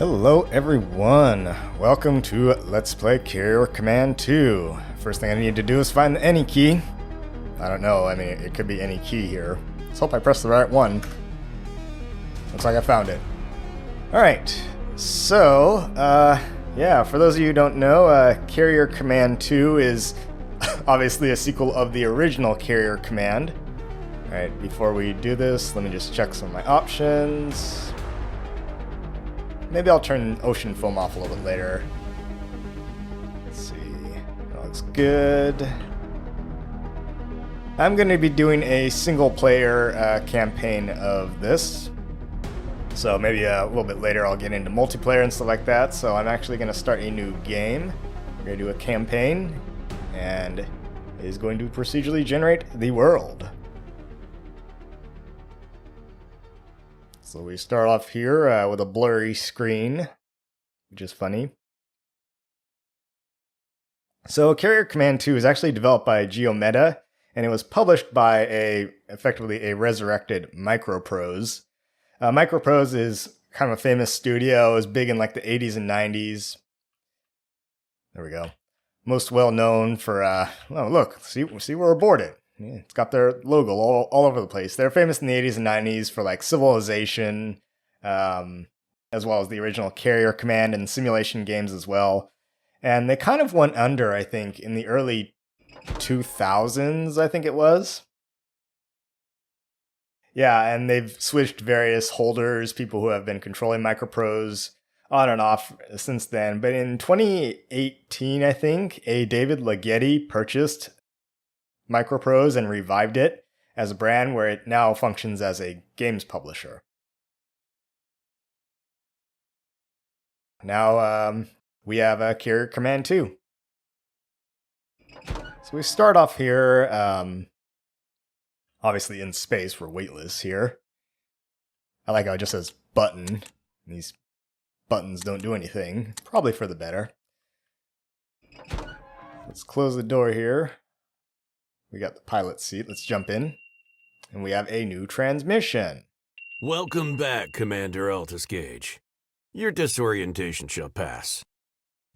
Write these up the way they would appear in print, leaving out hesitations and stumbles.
Hello everyone, welcome to Let's Play Carrier Command 2. First thing I need to do is find the any key. I don't know, I mean it could be any key here. Let's hope I press the right one. Looks like I found it. Alright, so, yeah, for those of you who don't know, Carrier Command 2 is obviously a sequel of the original Carrier Command. Alright, before we do this, let me just check some of my options. Maybe I'll turn ocean foam off a little bit later. Let's see. That looks good. I'm going to be doing a single player campaign of this. So maybe a little bit later I'll get into multiplayer and stuff like that. So I'm actually going to start a new game. We're going to do a campaign. And it is going to procedurally generate the world. So we start off here with a blurry screen, which is funny. So Carrier Command 2 is actually developed by GeoMeta, and it was published by effectively a resurrected Microprose. Microprose is kind of a famous studio. It was big in like the 80s and 90s. There we go. Most well known for, oh look, see we're aboard it. Yeah, it's got their logo all over the place. They're famous in the 80s and 90s for like Civilization, as well as the original Carrier Command and simulation games as well. And they kind of went under, I think, in the early 2000s, I think it was. Yeah, and they've switched various holders, people who have been controlling Microprose on and off since then. But in 2018, I think, a David Leggetti purchased Microprose and revived it as a brand where it now functions as a games publisher. Now we have a Carrier Command 2. So we start off here, obviously in space, we're weightless here. I like how it just says button. These buttons don't do anything, probably for the better. Let's close the door here. We got the pilot seat. Let's jump in. And we have a new transmission. Welcome back, Commander Altus Gage. Your disorientation shall pass.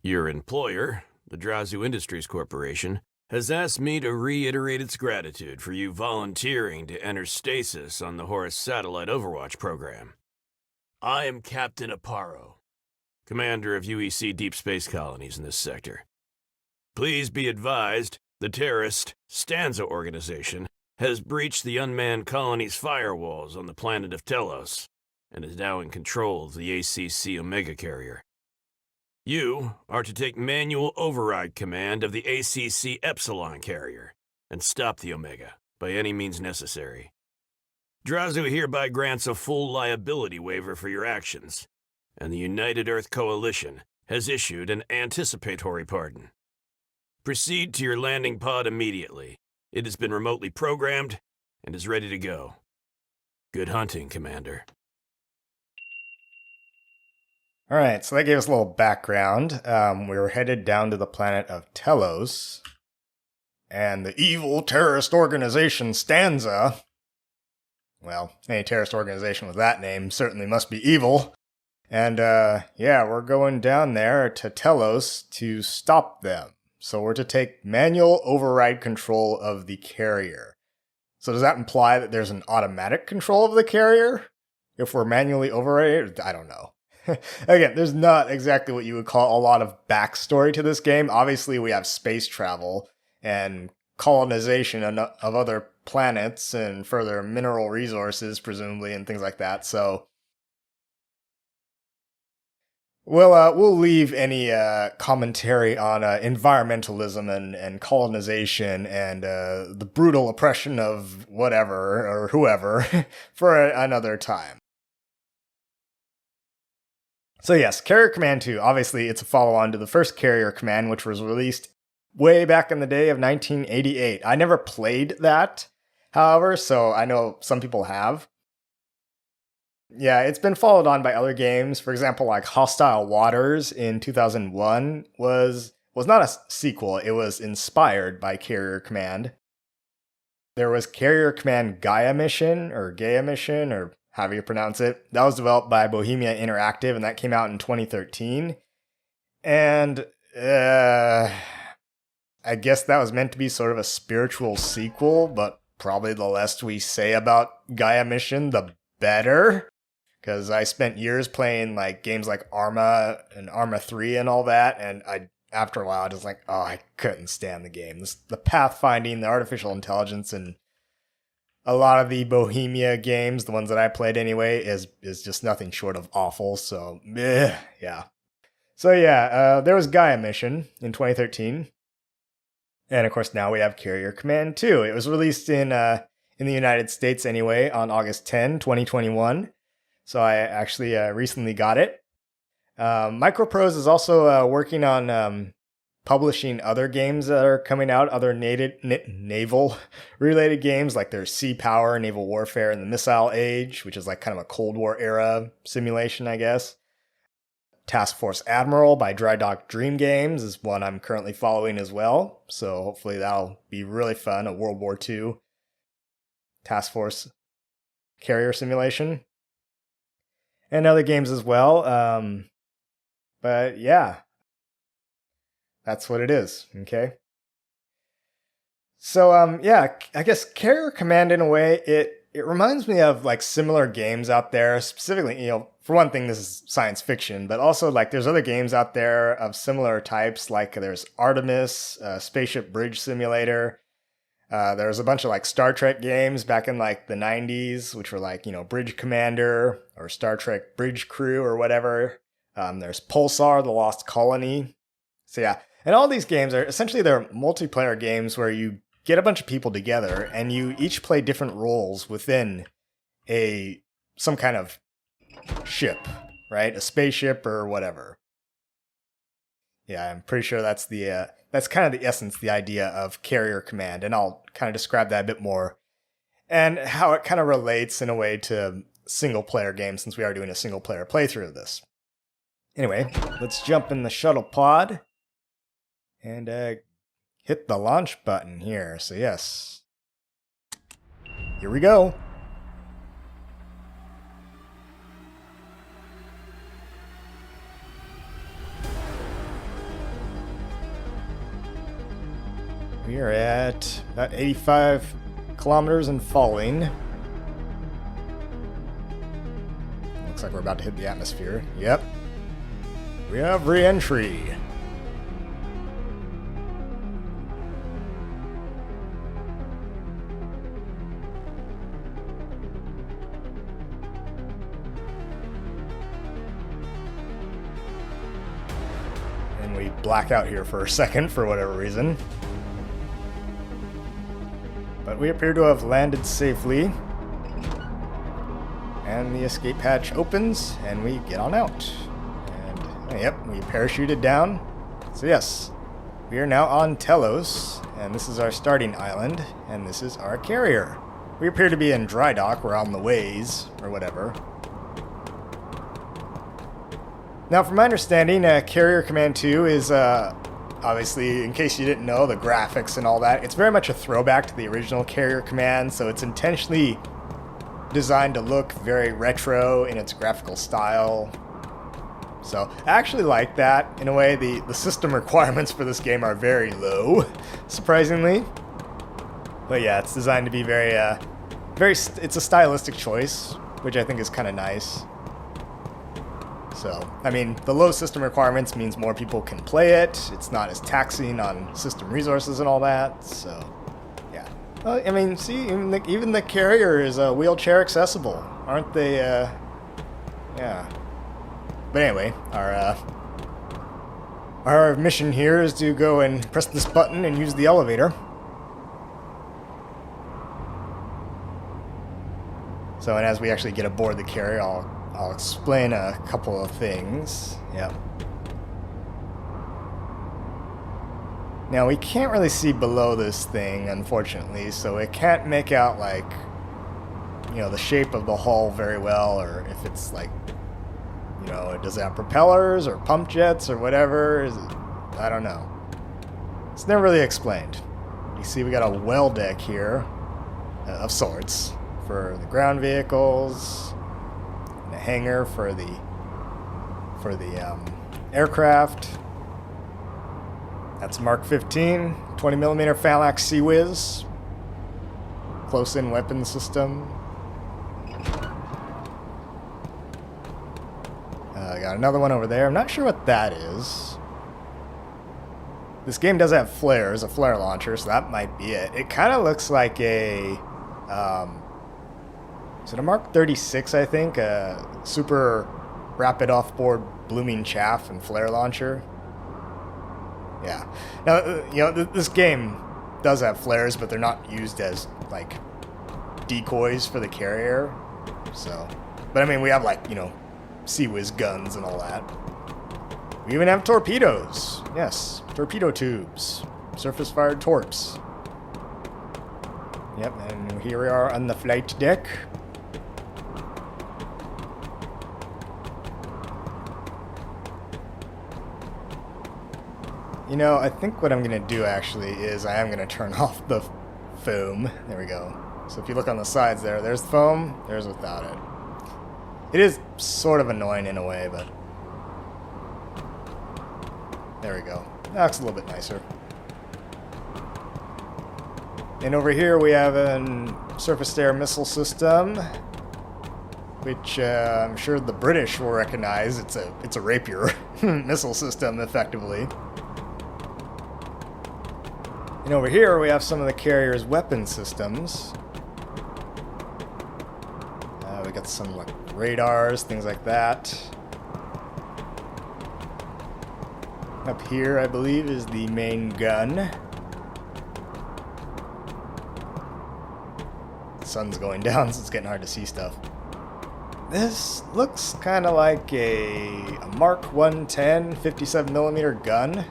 Your employer, the Drazu Industries Corporation, has asked me to reiterate its gratitude for you volunteering to enter stasis on the Horus Satellite Overwatch program. I am Captain Aparo, commander of UEC Deep Space Colonies in this sector. Please be advised, the terrorist Stanza organization has breached the unmanned colony's firewalls on the planet of Telos and is now in control of the ACC Omega carrier. You are to take manual override command of the ACC Epsilon carrier and stop the Omega by any means necessary. Drazu hereby grants a full liability waiver for your actions, and the United Earth Coalition has issued an anticipatory pardon. Proceed to your landing pod immediately. It has been remotely programmed and is ready to go. Good hunting, Commander. Alright, so that gave us a little background. We were headed down to the planet of Telos. And the evil terrorist organization Stanza, well, any terrorist organization with that name certainly must be evil. And yeah, we're going down there to Telos to stop them. So we're to take manual override control of the carrier. So does that imply that there's an automatic control of the carrier? If we're manually overriding? I don't know. Again, there's not exactly what you would call a lot of backstory to this game. Obviously, we have space travel and colonization of other planets and further mineral resources, presumably, and things like that. So we'll leave any commentary on environmentalism and colonization and the brutal oppression of whatever or whoever for another time. So yes, Carrier Command 2, obviously it's a follow-on to the first Carrier Command, which was released way back in the day of 1988. I never played that, however, so I know some people have. Yeah, it's been followed on by other games. For example, like Hostile Waters in 2001 was not a sequel. It was inspired by Carrier Command. There was Carrier Command Gaia Mission, or however you pronounce it. That was developed by Bohemia Interactive, and that came out in 2013. And I guess that was meant to be sort of a spiritual sequel, but probably the less we say about Gaia Mission, the better. Because I spent years playing like games like Arma and Arma 3 and all that, and after a while I was like, oh, I couldn't stand the game. The pathfinding, the artificial intelligence, and a lot of the Bohemia games, the ones that I played anyway, is just nothing short of awful. So, yeah. So yeah, there was Gaia Mission in 2013. And of course now we have Carrier Command 2. It was released in the United States anyway on August 10, 2021. So I actually recently got it. Microprose is also working on publishing other games that are coming out, other naval-related games, like there's Sea Power, Naval Warfare, and the Missile Age, which is like kind of a Cold War era simulation, I guess. Task Force Admiral by Dry Dock Dream Games is one I'm currently following as well. So hopefully that'll be really fun, a World War II Task Force carrier simulation. And other games as well. But yeah, that's what it is, okay? So, yeah, I guess Carrier Command, in a way, it reminds me of, like, similar games out there, specifically, for one thing, this is science fiction, but also, like, there's other games out there of similar types, like there's Artemis, Spaceship Bridge Simulator. There's a bunch of, like, Star Trek games back in, like, the 90s, which were, like, Bridge Commander or Star Trek Bridge Crew or whatever. There's Pulsar, The Lost Colony. So, yeah. And all these games are essentially they're multiplayer games where you get a bunch of people together and you each play different roles within some kind of ship, right? A spaceship or whatever. Yeah, I'm pretty sure that's kind of the essence, the idea of Carrier Command, and I'll kind of describe that a bit more and how it kind of relates in a way to single-player games, since we are doing a single-player playthrough of this. Anyway, let's jump in the shuttle pod and hit the launch button here. So yes, here we go. We are at about 85 kilometers and falling. Looks like we're about to hit the atmosphere. Yep. We have re-entry. And we black out here for a second for whatever reason. But we appear to have landed safely. And the escape hatch opens, and we get on out. And, yep, we parachuted down. So yes, we are now on Telos, and this is our starting island, and this is our carrier. We appear to be in dry dock, we're on the ways, or whatever. Now, from my understanding, Carrier Command 2 is, obviously, in case you didn't know, the graphics and all that, it's very much a throwback to the original Carrier Command, so it's intentionally designed to look very retro in its graphical style. So I actually like that. In a way, the system requirements for this game are very low, surprisingly. But yeah, it's designed to be it's a stylistic choice, which I think is kind of nice. So, I mean, the low system requirements means more people can play it. It's not as taxing on system resources and all that. So, yeah. Well, I mean, see, even the carrier is wheelchair accessible, aren't they? Yeah. But anyway, our mission here is to go and press this button and use the elevator. So, and as we actually get aboard the carrier, I'll explain a couple of things. Yep. Now, we can't really see below this thing, unfortunately, so it can't make out, like, the shape of the hull very well, or if it's, like, does it have propellers or pump jets or whatever? I don't know. It's never really explained. You see we got a well deck here, of sorts, for the ground vehicles. And a hangar for the aircraft. That's Mark 15, 20mm Phalanx Sea Whiz. Close-in weapon system. Got another one over there. I'm not sure what that is. This game does have flares, a flare launcher, so that might be it. It kind of looks like a... is it a Mark 36, I think? A super rapid off-board blooming chaff and flare launcher. Yeah. Now, this game does have flares, but they're not used as, like, decoys for the carrier. So... But, I mean, we have, like, Sea Whiz guns and all that. We even have torpedoes. Yes, torpedo tubes. Surface-fired torps. Yep, and here we are on the flight deck. I think what I'm going to do, actually, is I am going to turn off the foam. There we go. So if you look on the sides there's the foam, there's without it. It is sort of annoying in a way, but... There we go. That's a little bit nicer. And over here we have a surface-to-air missile system, which I'm sure the British will recognize. It's a Rapier missile system, effectively. And over here we have some of the carrier's weapon systems. We got some like radars, things like that. Up here, I believe, is the main gun. The sun's going down, so it's getting hard to see stuff. This looks kind of like a Mark 110 57mm gun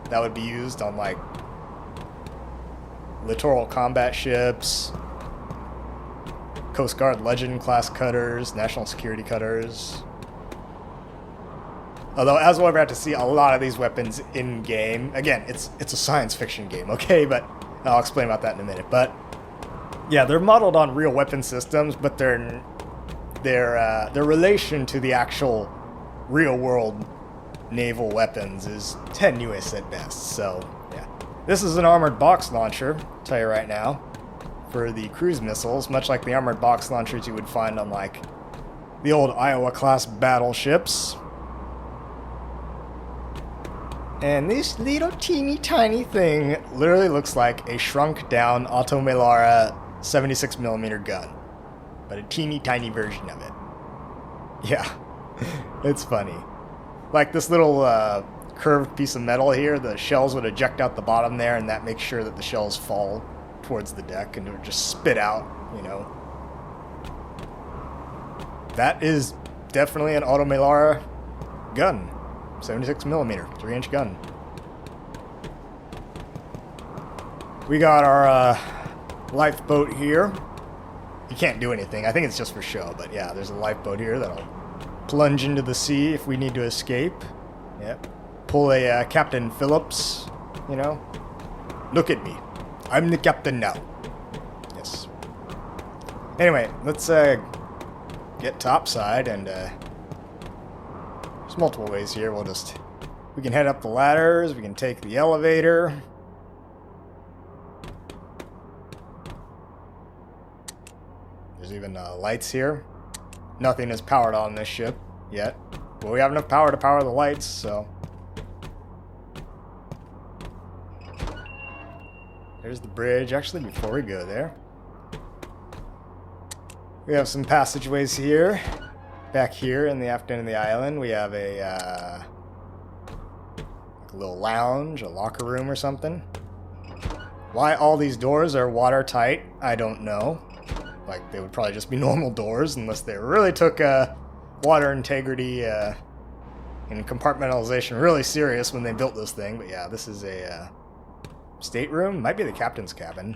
that would be used on, like, littoral combat ships, Coast Guard Legend class cutters, national security cutters. Although, as we'll ever have to see a lot of these weapons in-game. Again, it's a science fiction game, okay? But I'll explain about that in a minute. But, yeah, they're modeled on real weapon systems, but their relation to the actual real-world naval weapons is tenuous at best. So, yeah. This is an armored box launcher, I'll tell you right now, for the cruise missiles, much like the armored box launchers you would find on, like, the old Iowa-class battleships. And this little teeny tiny thing literally looks like a shrunk down Otto Melara 76mm gun. But a teeny tiny version of it. Yeah, it's funny. Like this little curved piece of metal here, the shells would eject out the bottom there, and that makes sure that the shells fall towards the deck and it would just spit out, That is definitely an Otto Melara gun. 76mm, 3-inch gun. We got our lifeboat here. You can't do anything. I think it's just for show, but yeah, there's a lifeboat here that'll plunge into the sea if we need to escape. Yep. Pull a Captain Phillips, Look at me. I'm the captain now. Yes. Anyway, let's get topside and there's multiple ways here. We can head up the ladders, we can take the elevator. There's even lights here. Nothing is powered on this ship yet. But we have enough power to power the lights, so. There's the bridge. Actually, before we go there, we have some passageways here. Back here in the aft end of the island, we have a little lounge, a locker room or something. Why all these doors are watertight, I don't know. Like, they would probably just be normal doors unless they really took water integrity and compartmentalization really serious when they built this thing. But yeah, this is a stateroom. Might be the captain's cabin.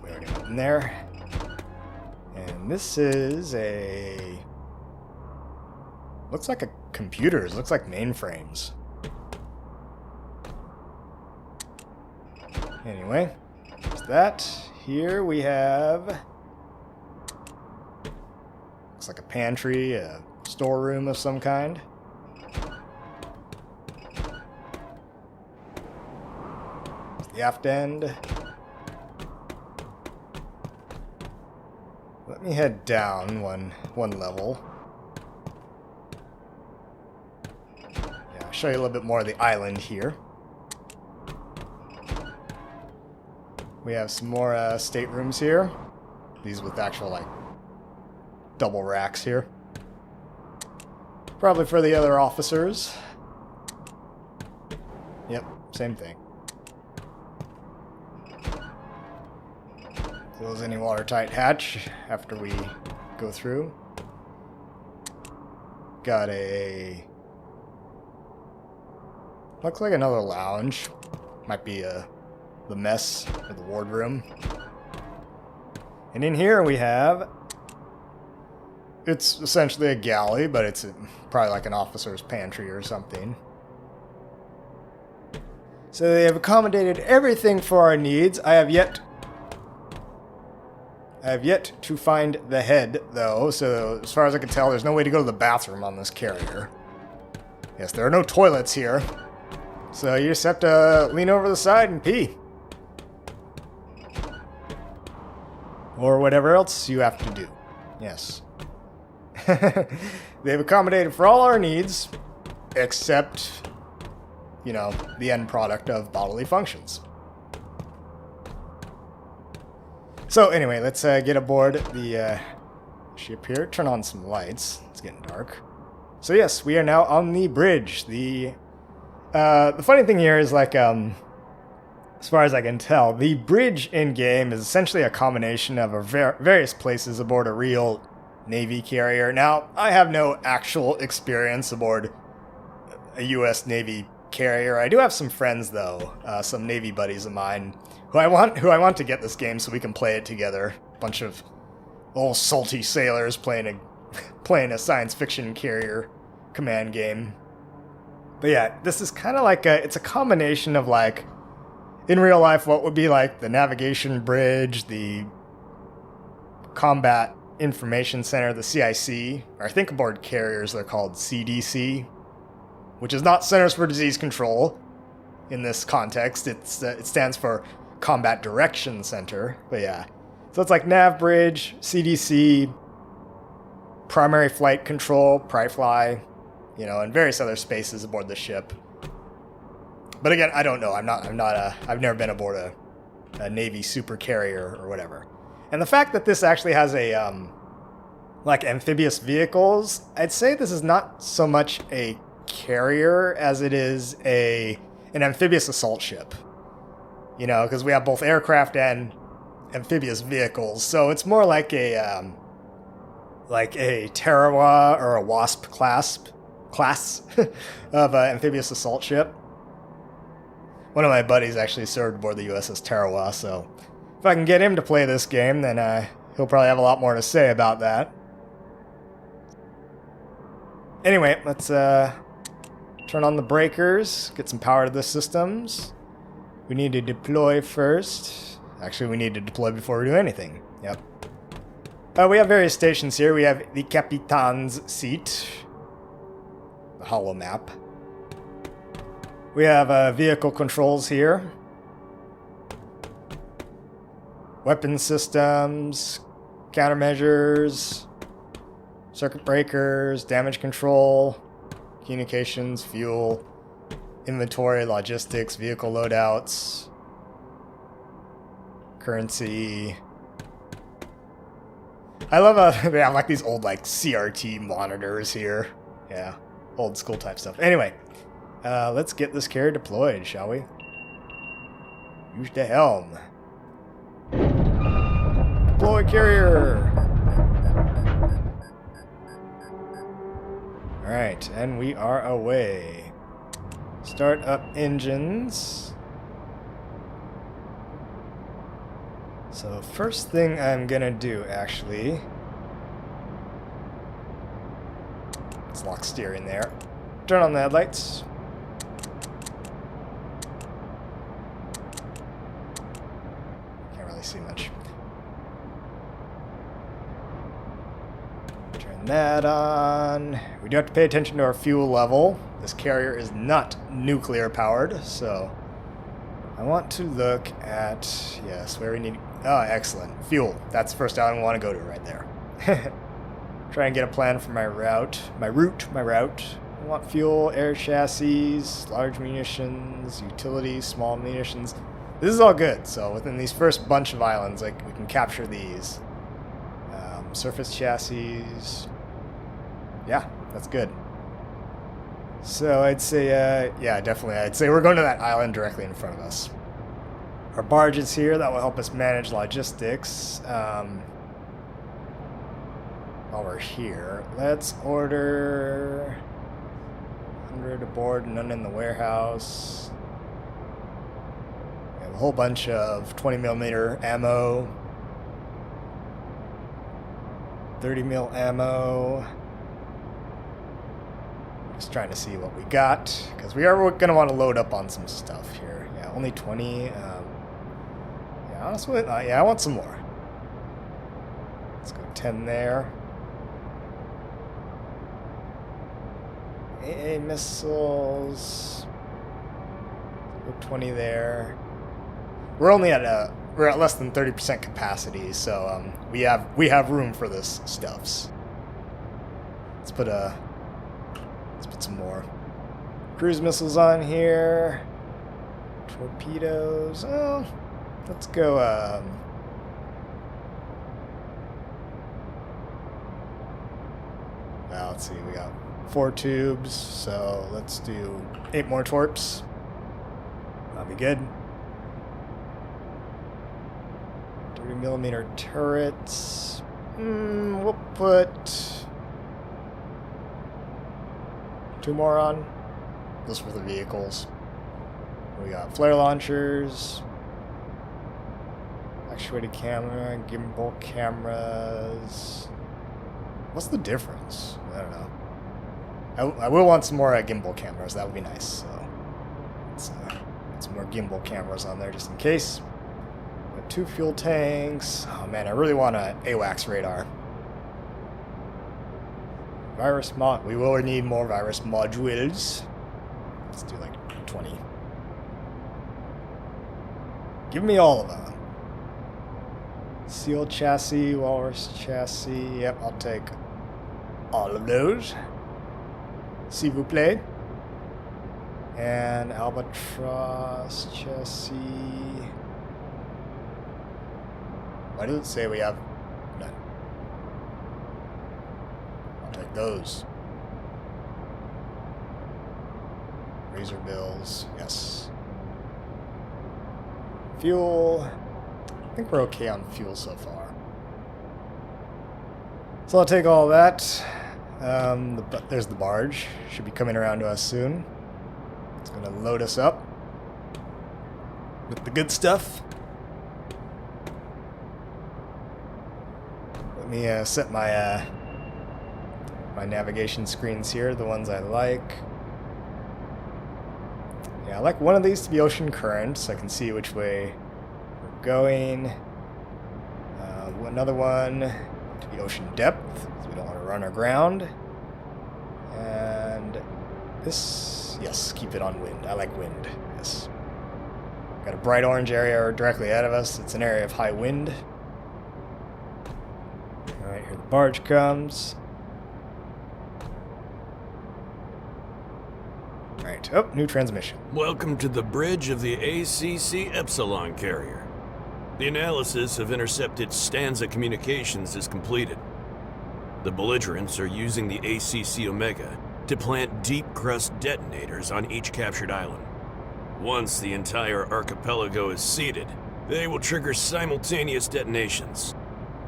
We already went in there. And this is looks like a computers. Looks like mainframes. Anyway, there's that. here we have... looks like a pantry, a storeroom of some kind. The aft end. Let me head down one level. Yeah, I'll show you a little bit more of the island here. We have some more staterooms here. These with actual, like, double racks here. Probably for the other officers. Yep, same thing. Close any watertight hatch after we go through. Got a... looks like another lounge. Might be the mess or the wardroom. And in here we have... it's essentially a galley, but it's probably like an officer's pantry or something. So they have accommodated everything for our needs. I have yet to find the head, though, so as far as I can tell, there's no way to go to the bathroom on this carrier. Yes, there are no toilets here, so you just have to lean over the side and pee. Or whatever else you have to do. Yes. They've accommodated for all our needs, except, you know, the end product of bodily functions. So anyway, let's get aboard the ship here. Turn on some lights. It's getting dark. So yes, we are now on the bridge. The funny thing here is, like, as far as I can tell, the bridge in-game is essentially a combination of various places aboard a real Navy carrier. Now, I have no actual experience aboard a U.S. Navy carrier. I do have some friends, though, some Navy buddies of mine, who I want to get this game so we can play it together. A bunch of old salty sailors playing a science fiction carrier command game. But yeah, this is kind of like it's a combination of, like, in real life, what would be like the navigation bridge, the combat information center, the CIC, or I think aboard carriers they're called CDC, which is not Centers for Disease Control in this context. It stands for Combat Direction Center. But yeah, so it's like nav bridge, CDC, primary flight control, PriFly, you know, and various other spaces aboard the ship. But again, I don't know. I've never been aboard a Navy super carrier or whatever. And the fact that this actually has a, like, amphibious vehicles, I'd say this is not so much a carrier as it is an amphibious assault ship. You know, because we have both aircraft and amphibious vehicles. So it's more like a Tarawa or a Wasp class of amphibious assault ship. One of my buddies actually served aboard the USS Tarawa, so if I can get him to play this game, then he'll probably have a lot more to say about that. Anyway, let's turn on the breakers, get some power to the systems. We need to deploy first. Actually, we need to deploy before we do anything. Yep. We have various stations here. We have the Capitan's seat, the holo map. We have vehicle controls here. Weapon systems, countermeasures, circuit breakers, damage control, communications, fuel, inventory, logistics, vehicle loadouts, currency. I love they have like these old like CRT monitors here. Yeah, old school type stuff. Anyway. Let's get this carrier deployed, shall we? Use the helm. Deploy carrier! Alright, and we are away. Start up engines. So first thing I'm gonna do, actually... let's lock steering there. Turn on the headlights. See much. Turn that on. We do have to pay attention to our fuel level. This carrier is not nuclear powered, so I want to look at, yes, where we need, oh, excellent. Fuel. That's the first island we want to go to right there. Try and get a plan for my route. My route. I want fuel, air chassis, large munitions, utilities, small munitions. This is all good, so within these first bunch of islands, like, we can capture these. Surface chassis. Yeah, that's good. So I'd say, yeah, definitely. I'd say we're going to that island directly in front of us. Our barge is here. That will help us manage logistics. While we're here, let's order 100 aboard, none in the warehouse. We have a whole bunch of 20mm ammo. 30mm ammo. Just trying to see what we got, because we are going to want to load up on some stuff here. Yeah, only 20. Yeah, honestly, yeah, I want some more. Let's go 10 there. AA missiles. Go 20 there. We're only at we're at less than 30% capacity, so we have room for this stuffs. Let's put some more cruise missiles on here. Torpedoes. Oh, let's go. Well, let's see. We got 4 tubes, so let's do 8 more torps. That'll be good. 30mm turrets. We'll put 2 more on. Those for the vehicles. We got flare launchers, actuated camera, gimbal cameras. What's the difference? I don't know. I will want some more gimbal cameras. That would be nice. So let's get some more gimbal cameras on there just in case. 2 fuel tanks. Oh man, I really want an AWACS radar. Virus mod. We will need more virus modules. Let's do like 20. Give me all of them. Seal chassis, walrus chassis. Yep, I'll take all of those. S'il vous plaît. And albatross chassis. Why does it say we have none? I'll take those. Razor bills, yes. Fuel. I think we're okay on fuel so far. So I'll take all that. There's the barge. Should be coming around to us soon. It's going to load us up with the good stuff. Let me set my my navigation screens here, the ones I like. Yeah, I like one of these to be ocean current, so I can see which way we're going. Another one to be ocean depth, so we don't want to run aground. And this, yes, keep it on wind. I like wind, yes. Got a bright orange area directly ahead of us. It's an area of high wind. Alright, here the barge comes. Alright, oh, new transmission. Welcome to the bridge of the ACC Epsilon carrier. The analysis of intercepted Stanza communications is completed. The belligerents are using the ACC Omega to plant deep crust detonators on each captured island. Once the entire archipelago is seeded, they will trigger simultaneous detonations.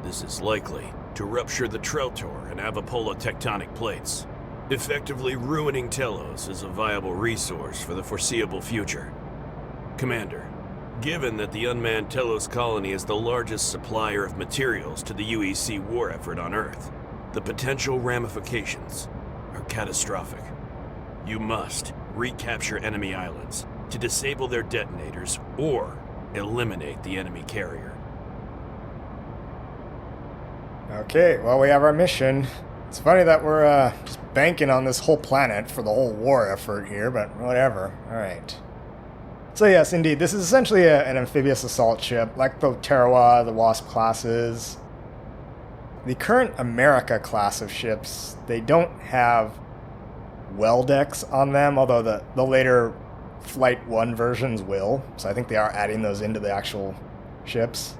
This is likely to rupture the Trautor and Avapola tectonic plates, effectively ruining Telos as a viable resource for the foreseeable future. Commander, given that the unmanned Telos colony is the largest supplier of materials to the UEC war effort on Earth, the potential ramifications are catastrophic. You must recapture enemy islands to disable their detonators or eliminate the enemy carrier. Okay, well, we have our mission. It's funny that we're just banking on this whole planet for the whole war effort here, but whatever. Alright. So yes, indeed, this is essentially an amphibious assault ship, like the Tarawa, the Wasp classes. The current America class of ships, they don't have well decks on them, although the later Flight 1 versions will. So I think they are adding those into the actual ships.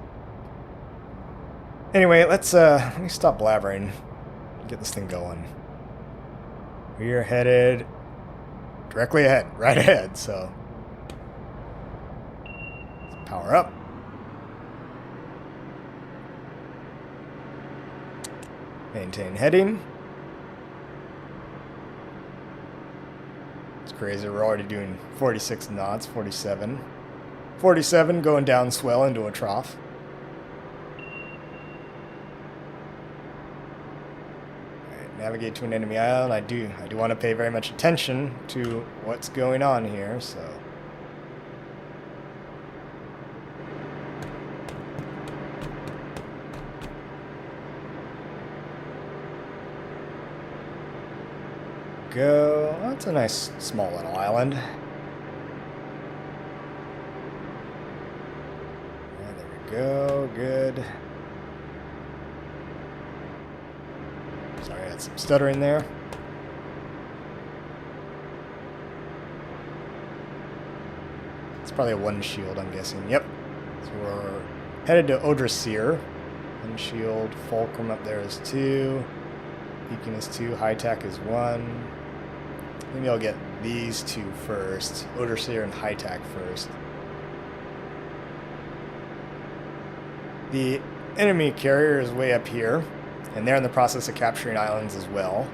Anyway, let me stop blabbering. Get this thing going. We are headed directly ahead, right ahead, so let's power up. Maintain heading. It's crazy, we're already doing 46 knots, 47. 47 going down swell into a trough. Navigate to an enemy island. I do want to pay very much attention to what's going on here, so. Go. Oh, that's a nice small little island. Yeah, there we go. Good. Sorry, I had some stuttering there. It's probably a one shield, I'm guessing. Yep. So we're headed to Odrosir. One shield. Fulcrum up there is 2. Beacon is 2. High tack is 1. Maybe I'll get these 2 first. Odrosir and High tack first. The enemy carrier is way up here. And they're in the process of capturing islands as well.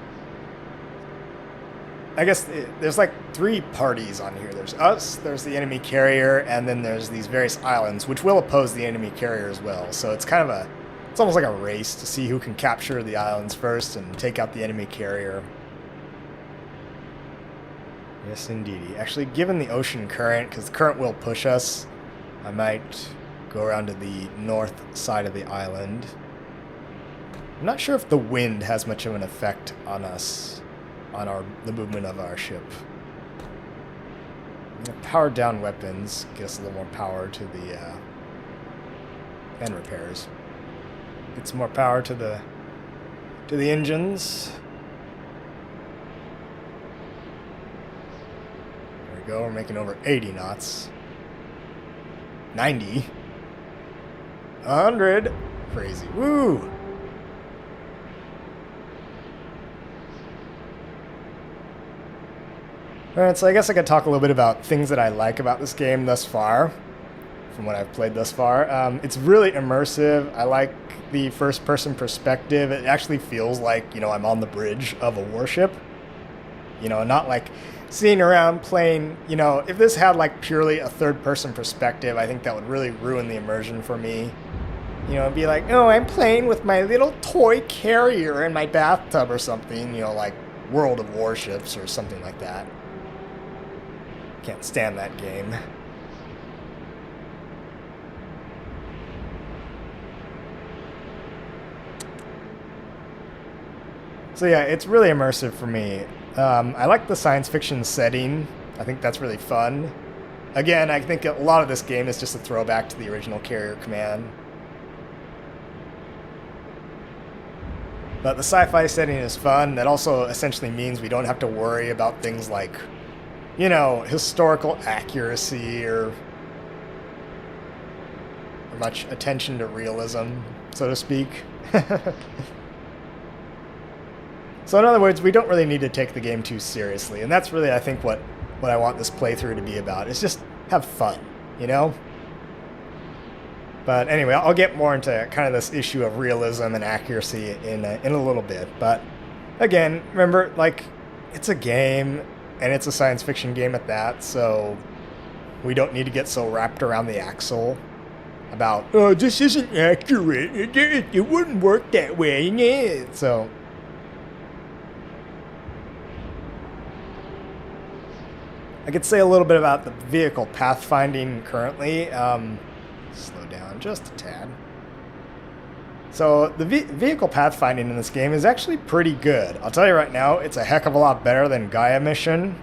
I guess there's like 3 parties on here. There's us, there's the enemy carrier, and then there's these various islands, which will oppose the enemy carrier as well. So it's kind of it's almost like a race to see who can capture the islands first and take out the enemy carrier. Yes, indeed. Actually, given the ocean current, because the current will push us, I might go around to the north side of the island. I'm not sure if the wind has much of an effect on us, on the movement of our ship. Power down weapons, get us a little more power to the and repairs. Get some more power to the engines. There we go. We're making over 80 knots. 90. 100. Crazy. Woo! Alright, so I guess I could talk a little bit about things that I like about this game thus far, from what I've played thus far. It's really immersive. I like the first-person perspective. It actually feels like, you know, I'm on the bridge of a warship. You know, not like seeing around playing, you know, if this had like purely a third-person perspective, I think that would really ruin the immersion for me. You know, it'd be like, oh, I'm playing with my little toy carrier in my bathtub or something, you know, like World of Warships or something like that. Can't stand that game. So yeah, it's really immersive for me. I like the science fiction setting. I think that's really fun. Again, I think a lot of this game is just a throwback to the original Carrier Command. But the sci-fi setting is fun. That also essentially means we don't have to worry about things like, you know, historical accuracy or much attention to realism, so to speak. So in other words, we don't really need to take the game too seriously, and that's really, I think, what I want this playthrough to be about. Is just have fun, you know? But anyway, I'll get more into kind of this issue of realism and accuracy in a little bit. But again, remember, like, it's a game, and it's a science fiction game at that, so we don't need to get so wrapped around the axle about, oh, this isn't accurate. It wouldn't work that way. Yeah. So I could say a little bit about the vehicle pathfinding currently. Slow down just a tad. So the vehicle pathfinding in this game is actually pretty good. I'll tell you right now, it's a heck of a lot better than Gaia Mission.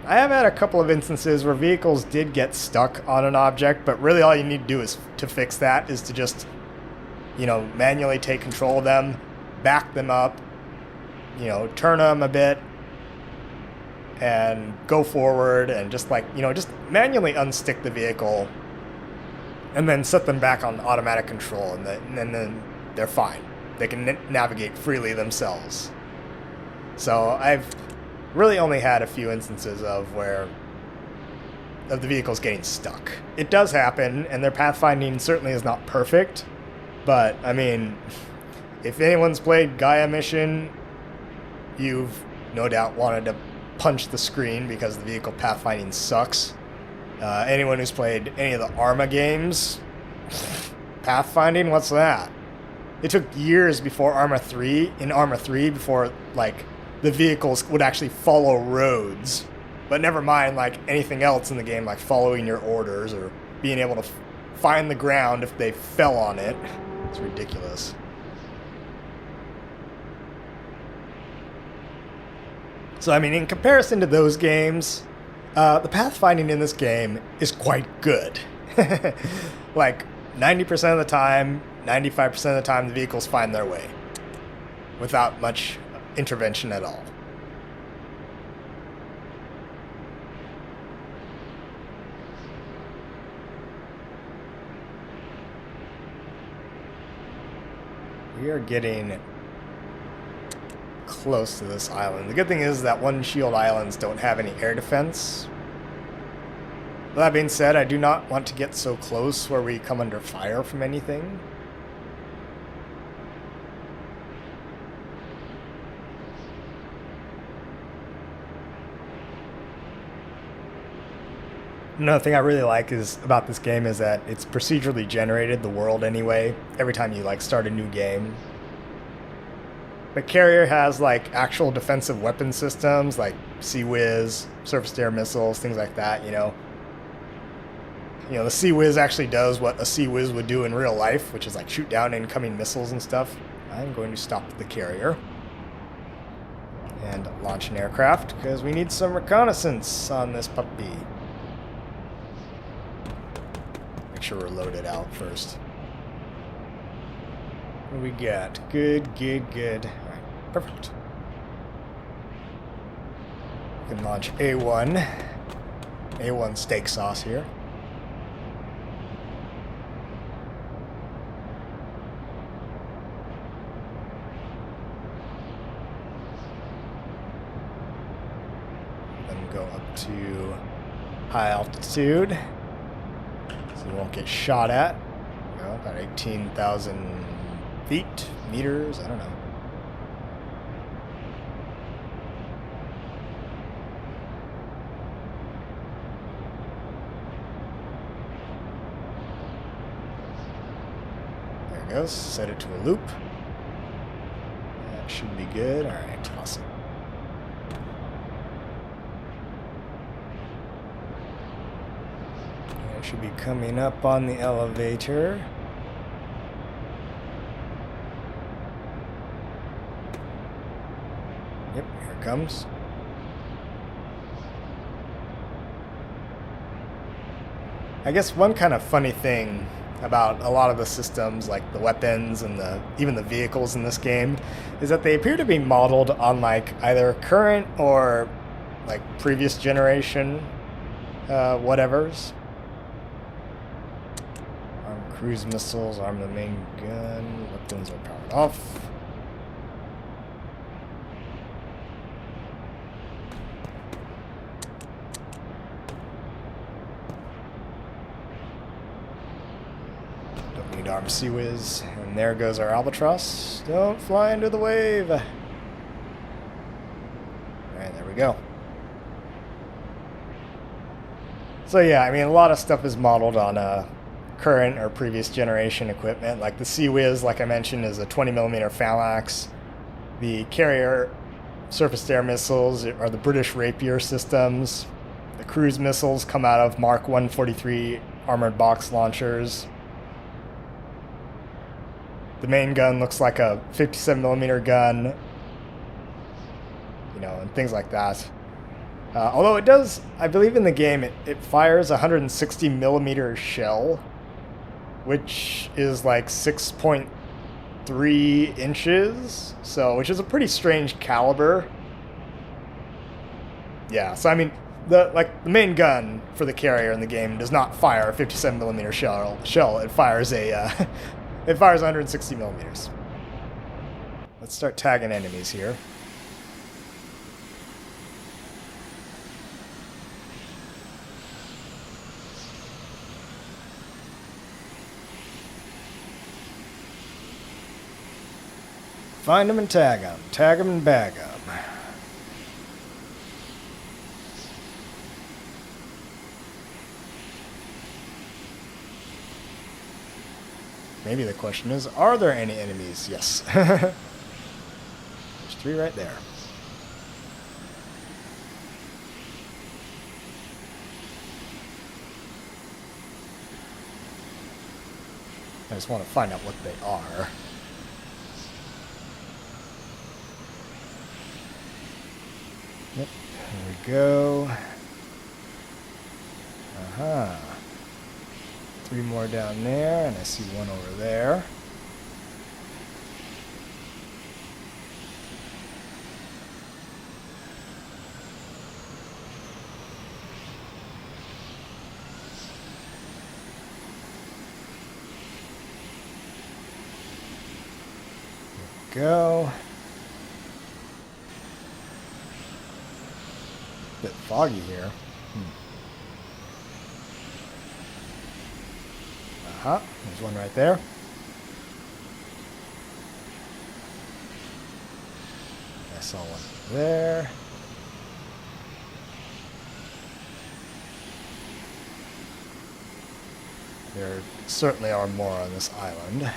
I have had a couple of instances where vehicles did get stuck on an object, but really all you need to do is to fix that is to just, manually take control of them, back them up, turn them a bit, and go forward, and just just manually unstick the vehicle, and then set them back on automatic control, and then they're fine. They can navigate freely themselves. So I've really only had a few instances of the vehicles getting stuck. It does happen, and their pathfinding certainly is not perfect, but I mean, if anyone's played Gaia Mission, you've no doubt wanted to punch the screen because the vehicle pathfinding sucks. Anyone who's played any of the Arma games, pathfinding, what's that? It took years before Arma 3 before the vehicles would actually follow roads. But never mind anything else in the game, like following your orders or being able to find the ground if they fell on it. It's ridiculous. So I mean, in comparison to those games, the pathfinding in this game is quite good. 90% of the time, 95% of the time, the vehicles find their way without much intervention at all. We are getting close to this island. The good thing is that one shield islands don't have any air defense. That being said, I do not want to get so close where we come under fire from anything. Another thing I really like about this game is that it's procedurally generated, the world anyway, every time you start a new game. The carrier has actual defensive weapon systems like Sea-Wiz, surface-to-air missiles, things like that, the Sea-Wiz actually does what a Sea-Wiz would do in real life, which is shoot down incoming missiles and stuff. I'm going to stop the carrier and launch an aircraft because we need some reconnaissance on this puppy. Make sure we're loaded out first. What do we got? Good. Alright, perfect. We can launch A1. A1 steak sauce here. Then go up to high altitude. So you won't get shot at. About 18,000 feet, meters, I don't know. There it goes. Set it to a loop. That should be good. Alright, awesome. Should be coming up on the elevator. Yep, here it comes. I guess one kind of funny thing about a lot of the systems, like the weapons and even the vehicles in this game, is that they appear to be modeled on either current or previous generation whatevers. Cruise missiles, arm the main gun, weapons are powered off. Don't need armed Sea-Wiz. And there goes our albatross. Don't fly into the wave. Alright, there we go. So yeah, I mean, a lot of stuff is modeled on current or previous generation equipment. Like the Sea-Wiz, like I mentioned, is a 20mm Phalanx. The carrier surface-to-air missiles are the British Rapier systems. The cruise missiles come out of Mark 143 armored box launchers. The main gun looks like a 57mm gun, you know, and things like that. Although it does, I believe in the game, it fires a 160mm shell, which is like 6.3 inches, so which is a pretty strange caliber. Yeah, so I mean, the main gun for the carrier in the game does not fire a 57mm shell. It fires a it fires 160mm. Let's start tagging enemies here. Find them and tag them. Tag them and bag them. Maybe the question is, are there any enemies? Yes. There's 3 right there. I just want to find out what they are. Yep, here we go. Aha. 3 more down there, and I see 1 over there. There we go. Bit foggy here. There's 1 right there. I saw 1 there. There certainly are more on this island.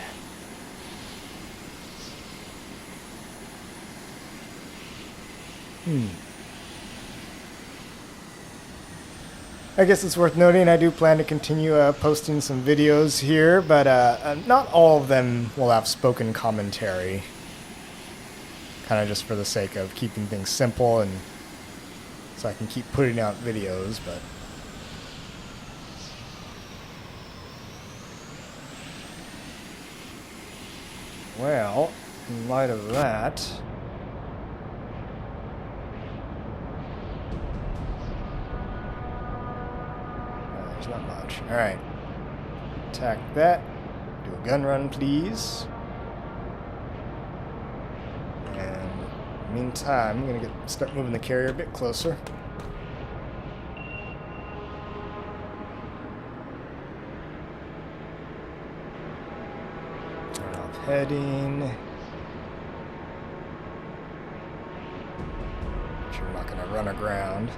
I guess it's worth noting I do plan to continue posting some videos here, but not all of them will have spoken commentary. Kind of just for the sake of keeping things simple and so I can keep putting out videos, but... Well, in light of that... Not much. Alright. Attack that. Do a gun run, please. And meantime, I'm gonna start moving the carrier a bit closer. Turn off heading. Make sure we're not gonna run aground.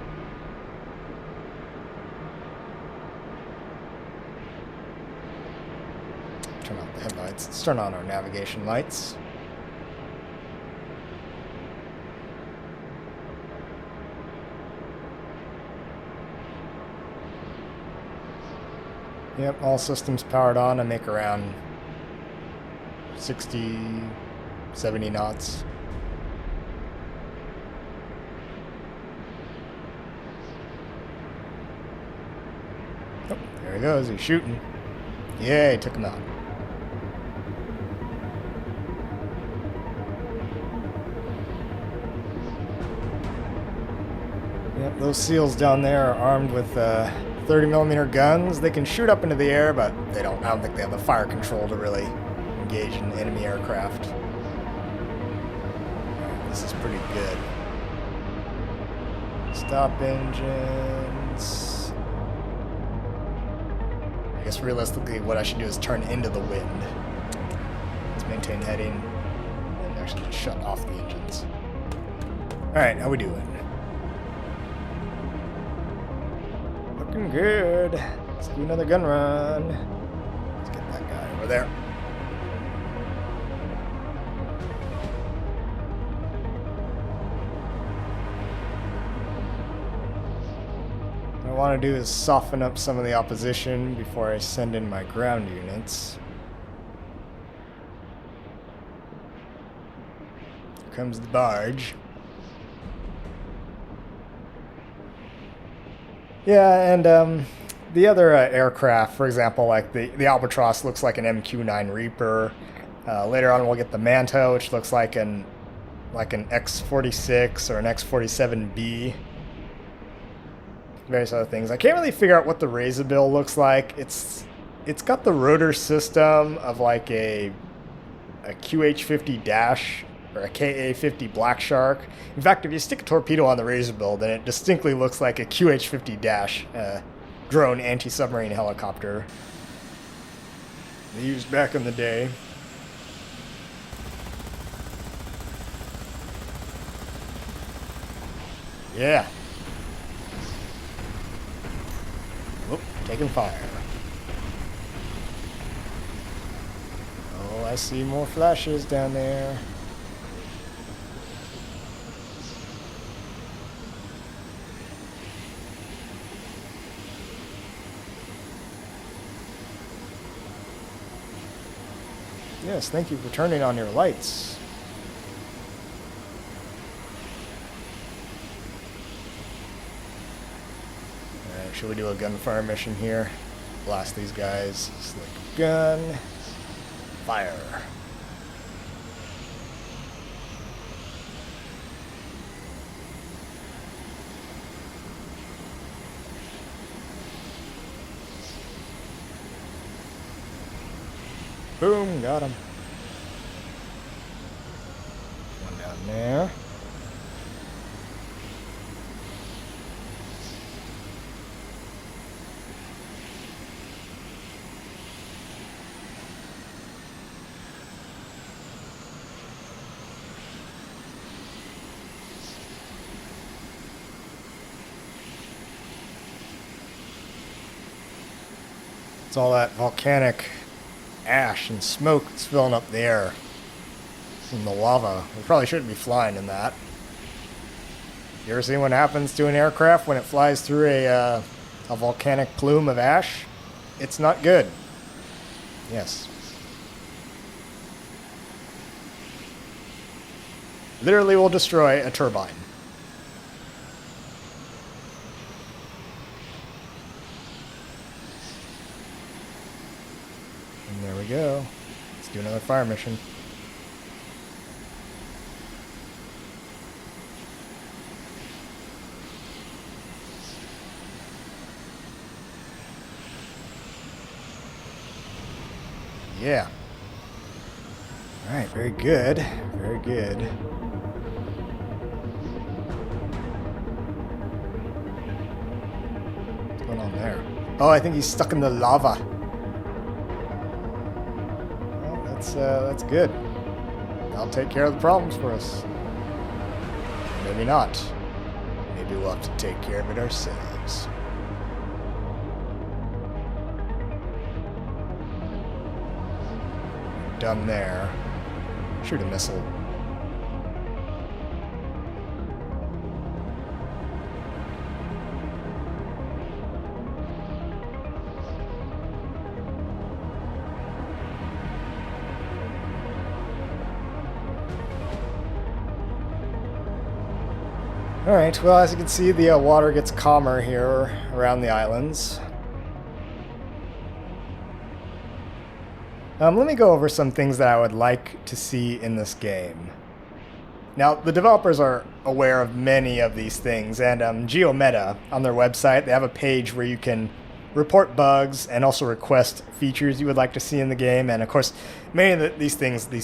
Turn off the headlights. Let's turn on our navigation lights. Yep, all systems powered on. I make around 60, 70 knots. Oh, there he goes. He's shooting. Yay, took him out. Yep, those SEALs down there are armed with 30mm guns. They can shoot up into the air, but I don't think they have the fire control to really engage in enemy aircraft. This is pretty good. Stop engines. I guess realistically what I should do is turn into the wind. Let's maintain heading and actually just shut off the engines. Alright, how we doing? Looking good. Let's do another gun run. Let's get that guy over there. What I want to do is soften up some of the opposition before I send in my ground units. comes the barge. Yeah, and the other aircraft, for example, like the Albatross looks like an MQ-9 Reaper. Later on we'll get the Manta, which looks like an X-46 or an X-47B. Various other things. I can't really figure out what the Razorbill looks like. It's got the rotor system of like a QH-50 Dash or a KA-50 Black Shark. In fact, if you stick a torpedo on the Razorbill, then it distinctly looks like a QH-50 Dash drone anti-submarine helicopter they used back in the day. Yeah. Whoop, taking fire. Oh, I see more flashes down there. Yes, thank you for turning on your lights. Alright, should we do a gunfire mission here? Blast these guys. Slick gun. Fire. Boom, got him. One down there. It's all that volcanic ash and smoke that's filling up the air from the lava. We probably shouldn't be flying in that. You ever seen what happens to an aircraft when it flies through a volcanic plume of ash? It's not good. Yes. Literally will destroy a turbine. And there we go. Let's do another fire mission. Yeah. Alright, very good. Very good. What's going on there? Oh, I think he's stuck in the lava. Well, that's good. That'll take care of the problems for us. Maybe not. Maybe we'll have to take care of it ourselves. Done there. Shoot a missile. Alright, well, as you can see, the water gets calmer here around the islands. Let me go over some things that I would like to see in this game. Now, the developers are aware of many of these things, and GeoMeta, on their website, they have a page where you can report bugs and also request features you would like to see in the game. And of course, many of these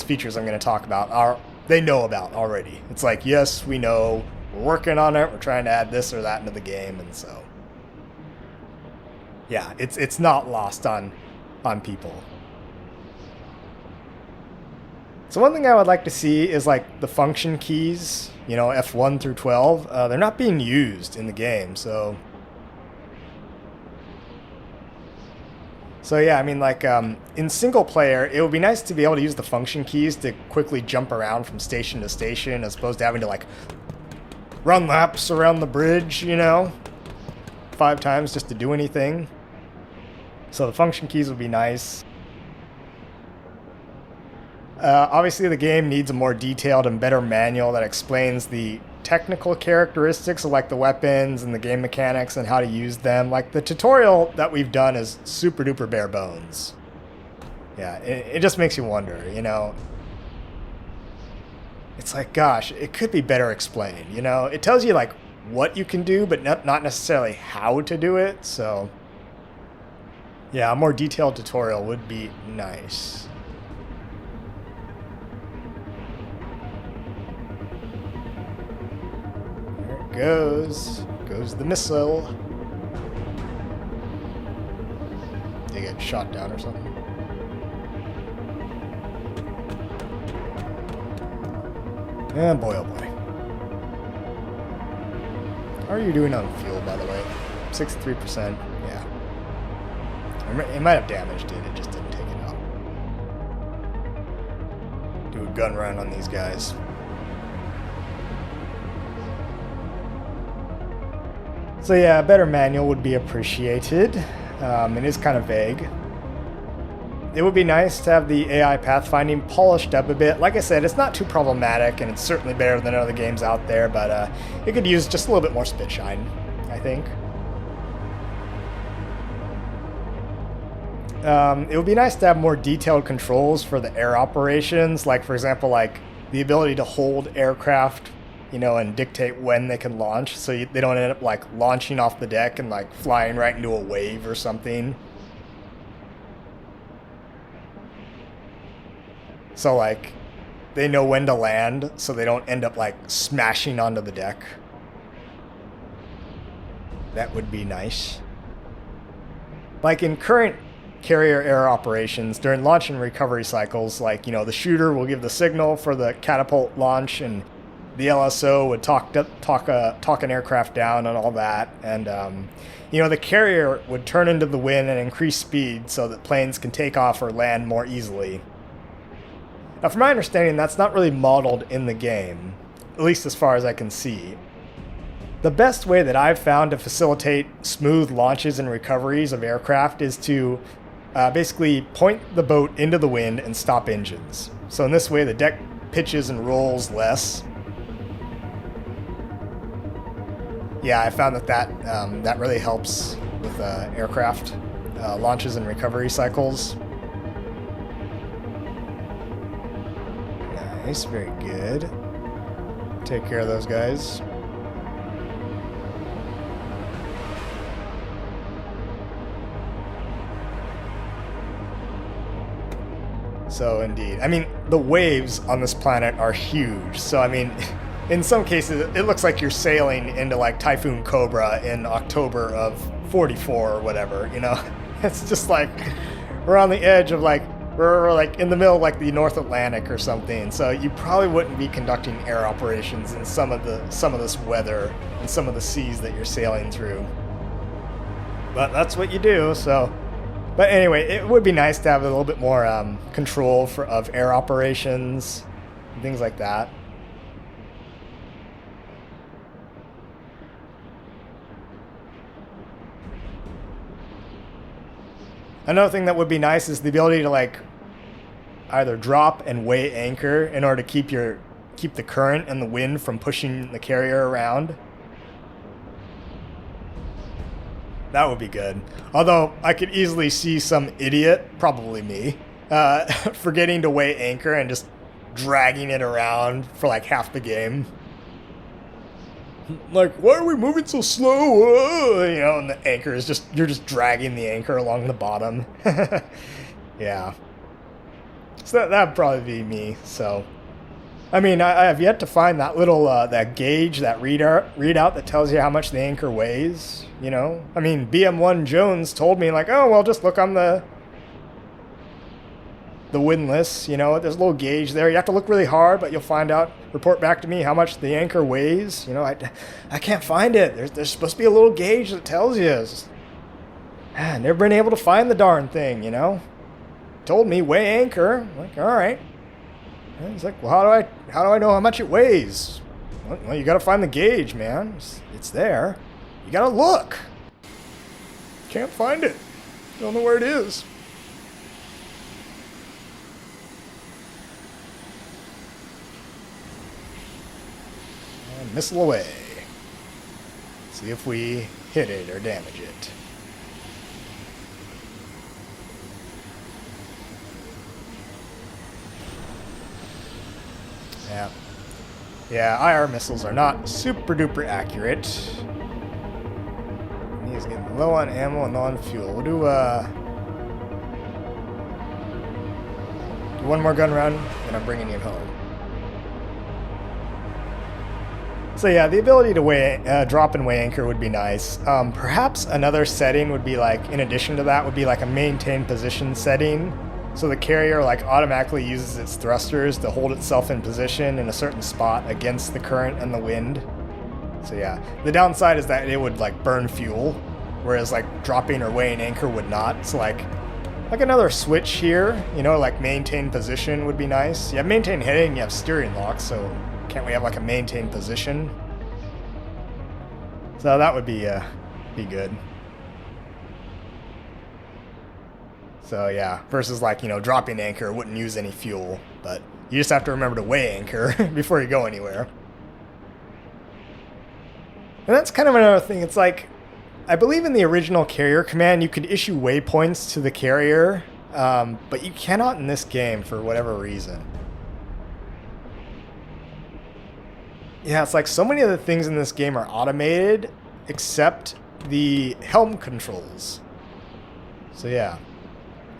features I'm going to talk about, they know about already. It's like, yes, we know, we're working on it, we're trying to add this or that into the game, and so... yeah, it's not lost on people. So one thing I would like to see is like the function keys, you know, F1 through 12. They're not being used in the game, so yeah, I mean, like in single player, it would be nice to be able to use the function keys to quickly jump around from station to station, as opposed to having to like run laps around the bridge, you know, 5 times just to do anything. So the function keys would be nice. Obviously the game needs a more detailed and better manual that explains the technical characteristics of like the weapons and the game mechanics and how to use them. Like the tutorial that we've done is super duper bare bones. Yeah, it just makes you wonder, you know. It's like, gosh, it could be better explained, you know. It tells you like what you can do, but not necessarily how to do it. So yeah, a more detailed tutorial would be nice. Goes the missile. They get shot down or something. And boy, oh boy. How are you doing on fuel, by the way? 63%. Yeah. It might have damaged it. It just didn't take it out. Do a gun run on these guys. So yeah, a better manual would be appreciated. It is kind of vague. It would be nice to have the AI pathfinding polished up a bit. Like I said, it's not too problematic, and it's certainly better than other games out there, but it could use just a little bit more spit shine, I think. It would be nice to have more detailed controls for the air operations, like for example, like the ability to hold aircraft, you know, and dictate when they can launch, so they don't end up like launching off the deck and like flying right into a wave or something. So like they know when to land, so they don't end up like smashing onto the deck. That would be nice. Like in current carrier air operations, during launch and recovery cycles, like, you know, the shooter will give the signal for the catapult launch, and the LSO would talk an aircraft down and all that, and you know, the carrier would turn into the wind and increase speed so that planes can take off or land more easily. Now, from my understanding, that's not really modeled in the game, at least as far as I can see. The best way that I've found to facilitate smooth launches and recoveries of aircraft is to basically point the boat into the wind and stop engines. So in this way, the deck pitches and rolls less. Yeah, I found that really helps with aircraft launches and recovery cycles. Nice, very good. Take care of those guys. So indeed, I mean, the waves on this planet are huge. So I mean, in some cases, it looks like you're sailing into like Typhoon Cobra in October of 44 or whatever, you know? It's just like we're on the edge of like, we're like in the middle of like the North Atlantic or something. So you probably wouldn't be conducting air operations in some of this weather and some of the seas that you're sailing through. But that's what you do, so. But anyway, it would be nice to have a little bit more control of air operations and things like that. Another thing that would be nice is the ability to like either drop and weigh anchor in order to keep the current and the wind from pushing the carrier around. That would be good. Although I could easily see some idiot, probably me, forgetting to weigh anchor and just dragging it around for like half the game. Like, why are we moving so slow? You know, and the anchor is you're just dragging the anchor along the bottom. Yeah. So that'd probably be me, so. I mean, I have yet to find that little, that gauge, that readout that tells you how much the anchor weighs, you know? I mean, BM1 Jones told me, like, oh, well, just look on the windlass, you know, there's a little gauge there. You have to look really hard, but you'll find out, report back to me how much the anchor weighs. You know, I can't find it. There's supposed to be a little gauge that tells you. I've never been able to find the darn thing, you know? Told me, weigh anchor. I'm like, all right. And he's like, well, how do I know how much it weighs? Well, you got to find the gauge, man. It's there. You got to look. Can't find it. Don't know where it is. missile away. See if we hit it or damage it. Yeah. Yeah, IR missiles are not super duper accurate. He's getting low on ammo and low on fuel. We'll do one more gun round, and I'm bringing you home. So yeah, the ability to drop and weigh anchor would be nice. Perhaps another setting would be like, in addition to that, would be like a maintain position setting. So the carrier like automatically uses its thrusters to hold itself in position in a certain spot against the current and the wind. So yeah, the downside is that it would like burn fuel, whereas like dropping or weighing anchor would not. So like another switch here, you know, like maintain position would be nice. You have maintain heading, you have steering lock, so can't we have like a maintain position? So that would be good. So yeah, versus like, you know, dropping anchor wouldn't use any fuel, but you just have to remember to weigh anchor before you go anywhere. And that's kind of another thing. It's like, I believe in the original carrier command, you could issue waypoints to the carrier, but you cannot in this game for whatever reason. Yeah, it's like so many of the things in this game are automated, except the helm controls. So yeah.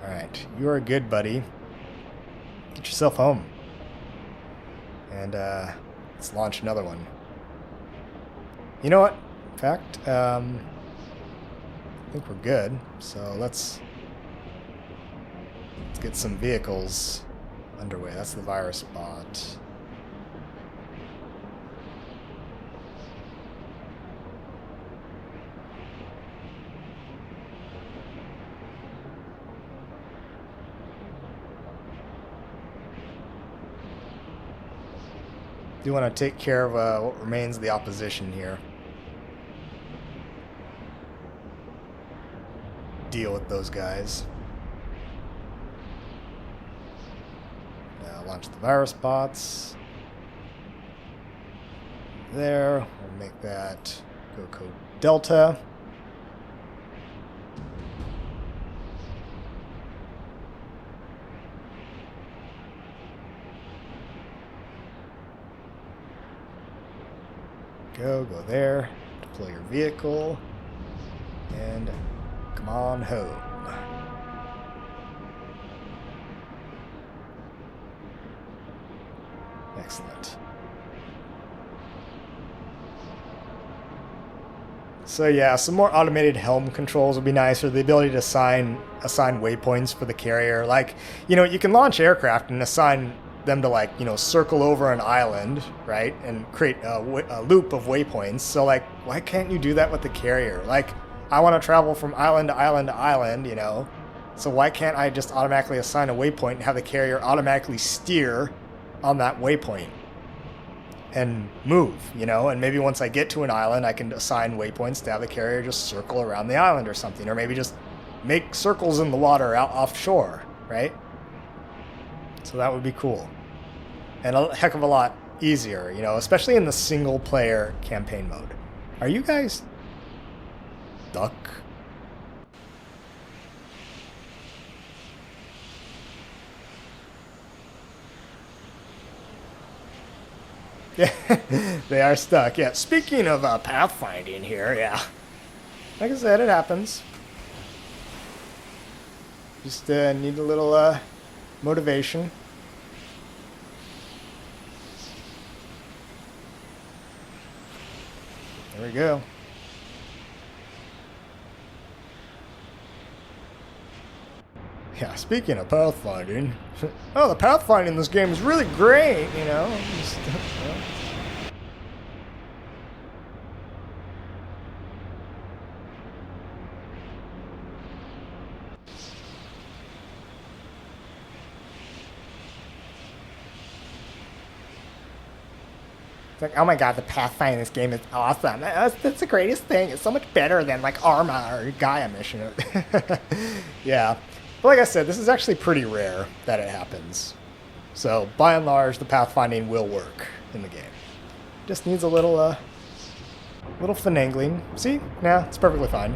Alright, you are good, buddy. Get yourself home. And let's launch another one. You know what? In fact, I think we're good. So let's get some vehicles underway. That's the virus spot. Do want to take care of what remains of the opposition here. Deal with those guys. Now launch the virus bots. There. We'll make that go code Delta. Go there, deploy your vehicle, and come on home. Excellent. So yeah, some more automated helm controls would be nice, or the ability to assign waypoints for the carrier. Like, you know, you can launch aircraft and assign them to, like, you know, circle over an island, right, and create a loop of waypoints. So like, why can't you do that with the carrier? Like, I want to travel from island to island to island, you know, so why can't I just automatically assign a waypoint and have the carrier automatically steer on that waypoint and move, you know? And maybe once I get to an island, I can assign waypoints to have the carrier just circle around the island or something, or maybe just make circles in the water out offshore, right? So that would be cool. And a heck of a lot easier, you know, especially in the single player campaign mode. Are you guys stuck? Yeah, they are stuck. Yeah, speaking of pathfinding here, yeah. Like I said, it happens. Just need a little motivation. There we go. Yeah, speaking of pathfinding, oh, the pathfinding in this game is really great, you know. Just, It's like, oh my god, the pathfinding in this game is awesome. That's the greatest thing. It's so much better than like Arma or Gaia mission. Yeah. But like I said, this is actually pretty rare that it happens. So by and large, the pathfinding will work in the game. Just needs a little finagling. See? Nah, it's perfectly fine.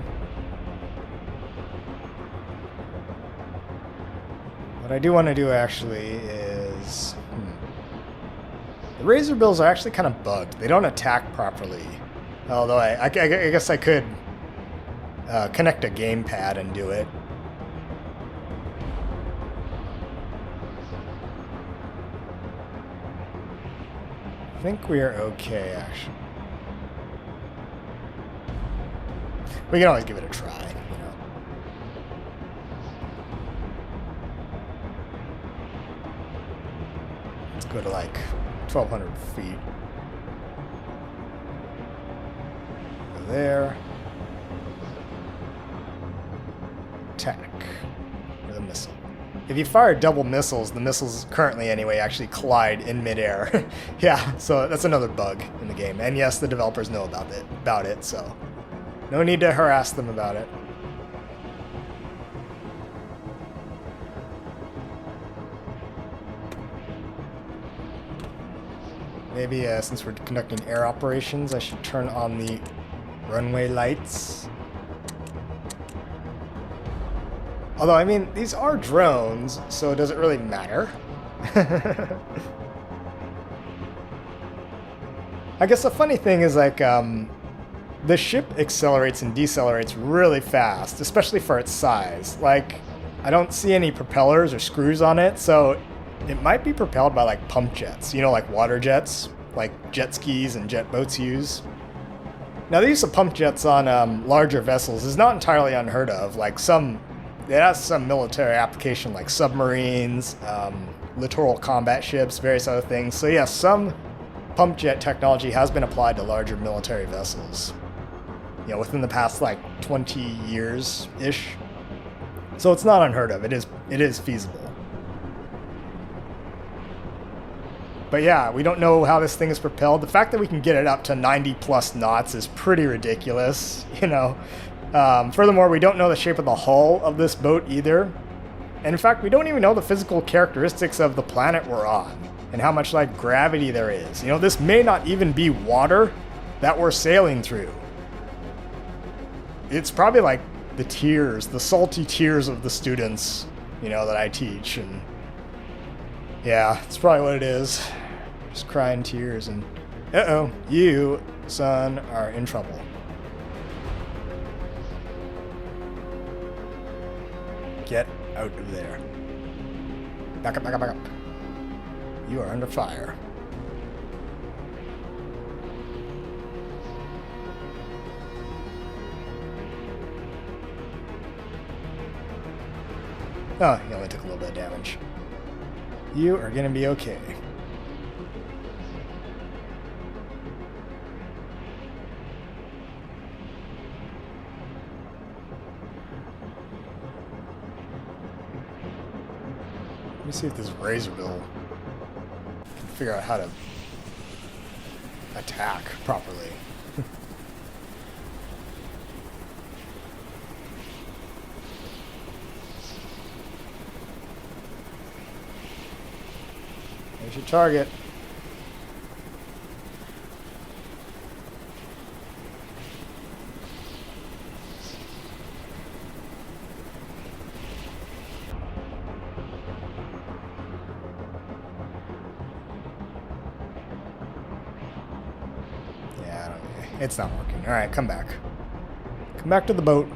What I do want to do actually is... The razor bills are actually kind of bugged. They don't attack properly. Although I guess I could connect a gamepad and do it. I think we are okay, actually. We can always give it a try, you know. Let's go to like 1,200 feet. Go there. Attack with a missile. If you fire double missiles, the missiles currently anyway actually collide in midair. Yeah, so that's another bug in the game. And yes, the developers know about it, so no need to harass them about it. Maybe since we're conducting air operations, I should turn on the runway lights. Although, I mean, these are drones, so does it really matter? I guess the funny thing is, like, the ship accelerates and decelerates really fast, especially for its size. Like, I don't see any propellers or screws on it, so it might be propelled by, like, pump jets. You know, like water jets, like jet skis and jet boats use. Now, the use of pump jets on larger vessels is not entirely unheard of. Like, it has some military application like submarines, littoral combat ships, various other things. So yeah, some pump jet technology has been applied to larger military vessels. You know, within the past like 20 years-ish. So it's not unheard of. It is feasible. But yeah, we don't know how this thing is propelled. The fact that we can get it up to 90 plus knots is pretty ridiculous, you know. Furthermore, we don't know the shape of the hull of this boat either. And in fact, we don't even know the physical characteristics of the planet we're on and how much like gravity there is. You know, this may not even be water that we're sailing through. It's probably like the tears, the salty tears of the students, you know, that I teach. And yeah, it's probably what it is. Just crying tears and, uh-oh, you, son, are in trouble. Get out of there. Back up, back up, back up. You are under fire. Oh, you only took a little bit of damage. You are gonna be okay. Let me see if this razor bill can figure out how to attack properly. There's your target. It's not working. Alright, come back. Come back to the boat.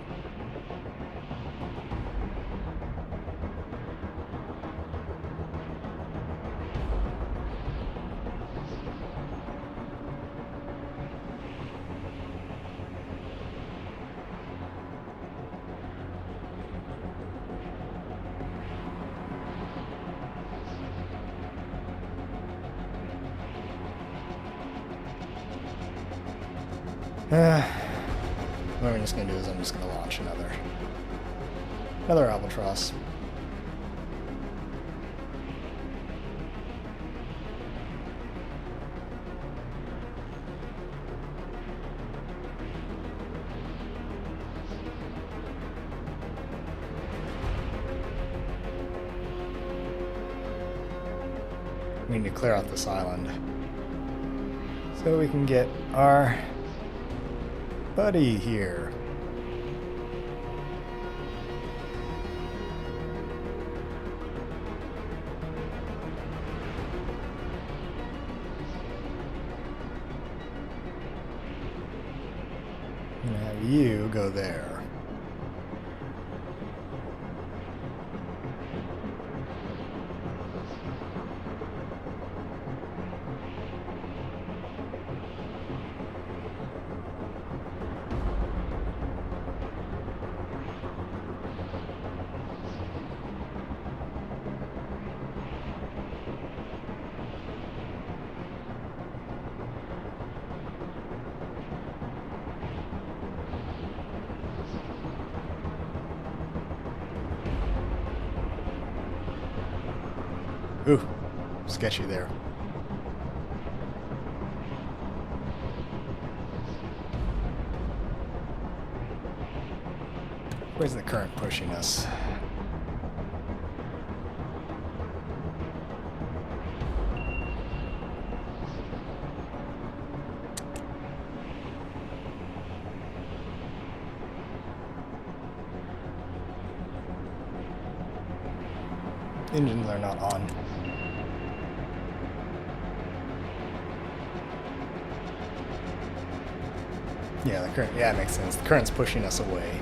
What I'm just going to do is I'm just going to launch another albatross. We need to clear out this island. So we can get our buddy here. And have you go there. Ooh, sketchy there. Where's the current pushing us? Engines are not on. Yeah, the current. Yeah, it makes sense. The current's pushing us away.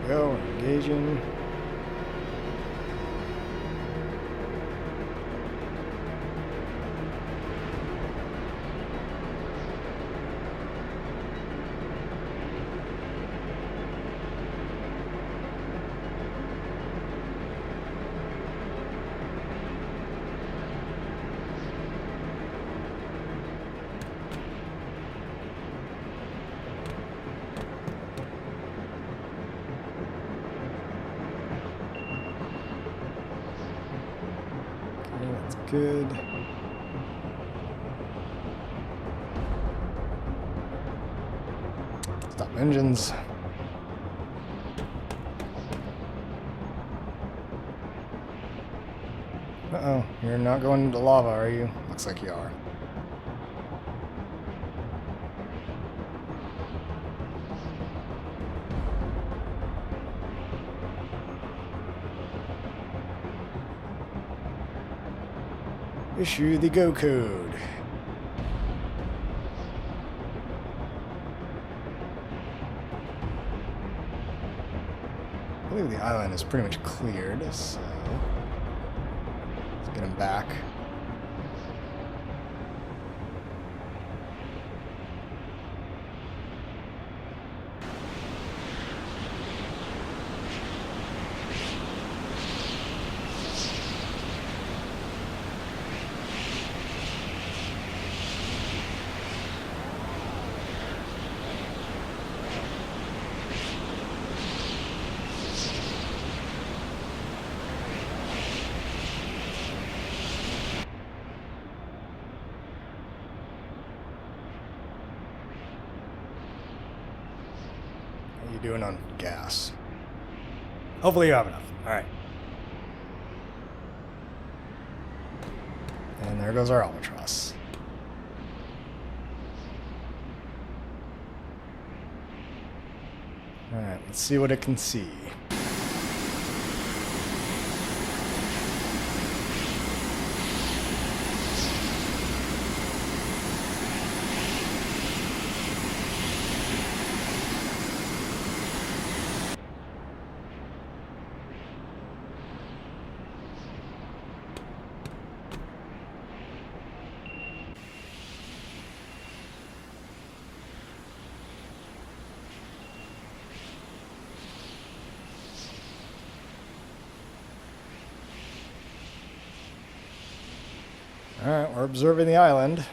Go, engaging. That's good. Stop engines. Uh-oh, you're not going into lava, are you? Looks like you are. Issue the go code. I believe the island is pretty much cleared, so let's get him back. How you doing on gas? Hopefully you have enough. Alright. And there goes our albatross. Alright, let's see what it can see. Alright, we're observing the island.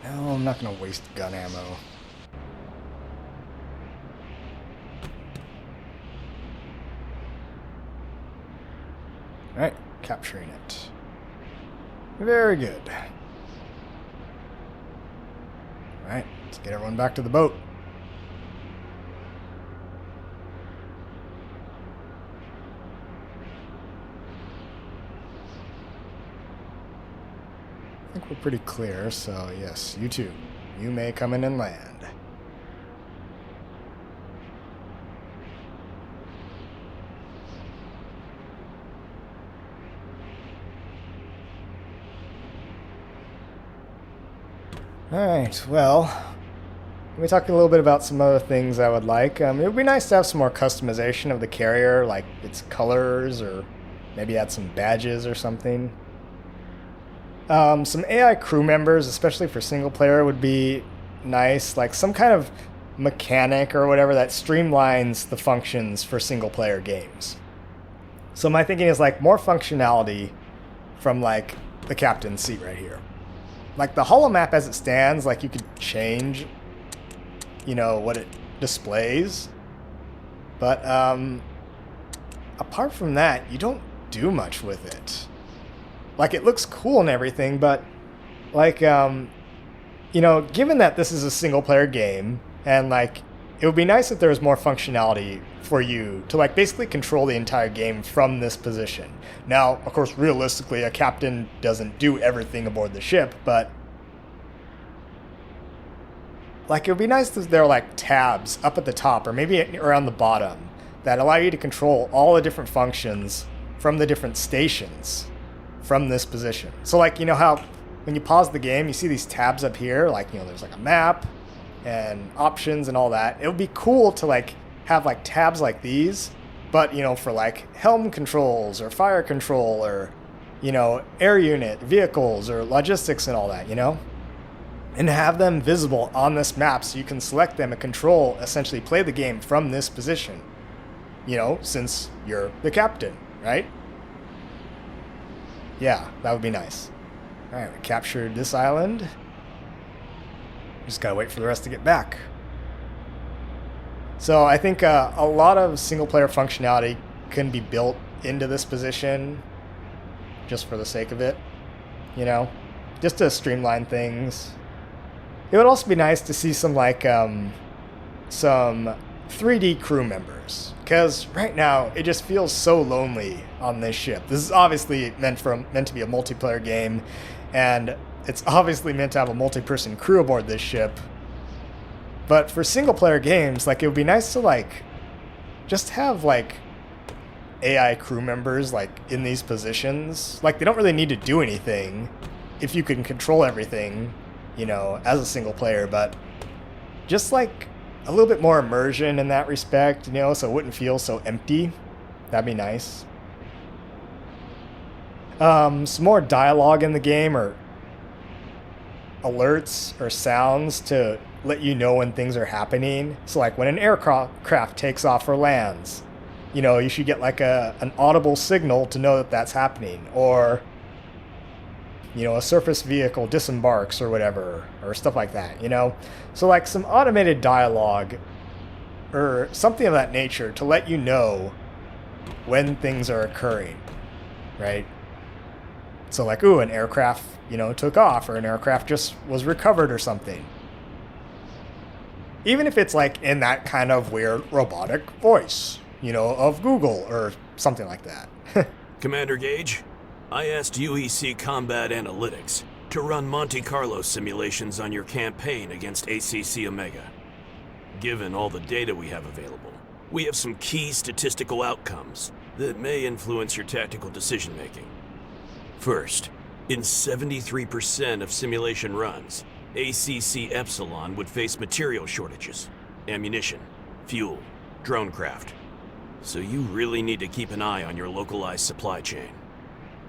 No, I'm not going to waste gun ammo. Alright, capturing it. Very good. Alright, let's get everyone back to the boat. I think we're pretty clear, so yes, you too. You may come in and land. Alright, well, let me talk a little bit about some other things I would like. It would be nice to have some more customization of the carrier, like its colors, or maybe add some badges or something. Some AI crew members, especially for single player, would be nice. Like some kind of mechanic or whatever that streamlines the functions for single player games. So my thinking is like more functionality from like the captain's seat right here. Like the holomap as it stands, like you could change, you know, what it displays. But apart from that, you don't do much with it. Like it looks cool and everything, but like, you know, given that this is a single player game and like, it would be nice if there was more functionality for you to like basically control the entire game from this position. Now, of course, realistically, a captain doesn't do everything aboard the ship, but like it would be nice if there are like tabs up at the top or maybe around the bottom that allow you to control all the different functions from the different stations from this position. So like, you know how when you pause the game, you see these tabs up here, like, you know, there's like a map and options and all that. It would be cool to like have like tabs like these, but you know, for like helm controls or fire control or, you know, air unit, vehicles or logistics and all that, you know, and have them visible on this map so you can select them and control, essentially play the game from this position, you know, since you're the captain, right? Yeah, that would be nice. All right, we captured this island. Just gotta wait for the rest to get back. So I think a lot of single player functionality can be built into this position just for the sake of it, you know, just to streamline things. It would also be nice to see some like some 3D crew members, because right now it just feels so lonely on this ship. This is obviously meant to be a multiplayer game, and it's obviously meant to have a multi-person crew aboard this ship. But for single player games, like it would be nice to like just have like AI crew members like in these positions. Like they don't really need to do anything if you can control everything, you know, as a single player, but just like a little bit more immersion in that respect, you know, so it wouldn't feel so empty. That'd be nice. Some more dialogue in the game or alerts or sounds to let you know when things are happening. So like when an aircraft takes off or lands, you know, you should get like an audible signal to know that that's happening. Or, you know, a surface vehicle disembarks or whatever, or stuff like that, you know? So like some automated dialogue or something of that nature to let you know when things are occurring, right? So like, ooh, an aircraft, you know, took off, or an aircraft just was recovered or something. Even if it's like in that kind of weird robotic voice, you know, of Google or something like that. Commander Gage, I asked UEC Combat Analytics to run Monte Carlo simulations on your campaign against ACC Omega. Given all the data we have available, we have some key statistical outcomes that may influence your tactical decision-making. First, in 73% of simulation runs, ACC Epsilon would face material shortages, ammunition, fuel, drone craft. So you really need to keep an eye on your localized supply chain.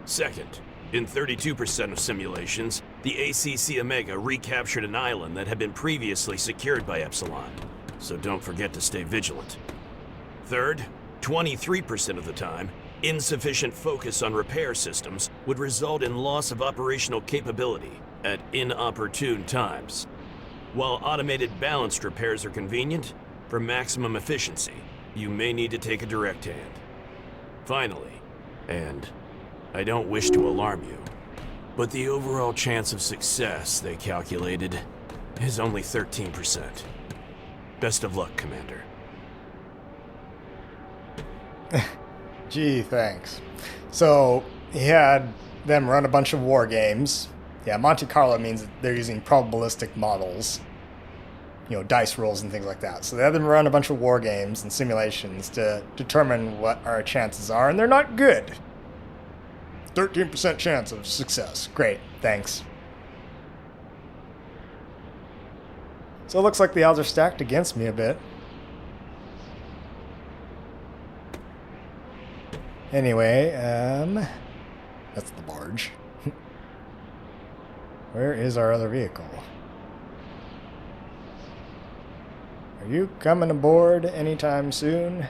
Second, in 32% of simulations, the ACC Omega recaptured an island that had been previously secured by Epsilon, so don't forget to stay vigilant. Third, 23% of the time, insufficient focus on repair systems would result in loss of operational capability, at inopportune times. While automated balanced repairs are convenient, for maximum efficiency, you may need to take a direct hand. Finally, and I don't wish to alarm you, but the overall chance of success, they calculated, is only 13%. Best of luck, Commander. Gee, thanks. So, he had them run a bunch of war games. Yeah, Monte Carlo means that they're using probabilistic models. You know, dice rolls and things like that. So they had them run a bunch of war games and simulations to determine what our chances are, and they're not good. 13% chance of success. Great, thanks. So it looks like the odds are stacked against me a bit. Anyway, that's the barge. Where is our other vehicle? Are you coming aboard anytime soon?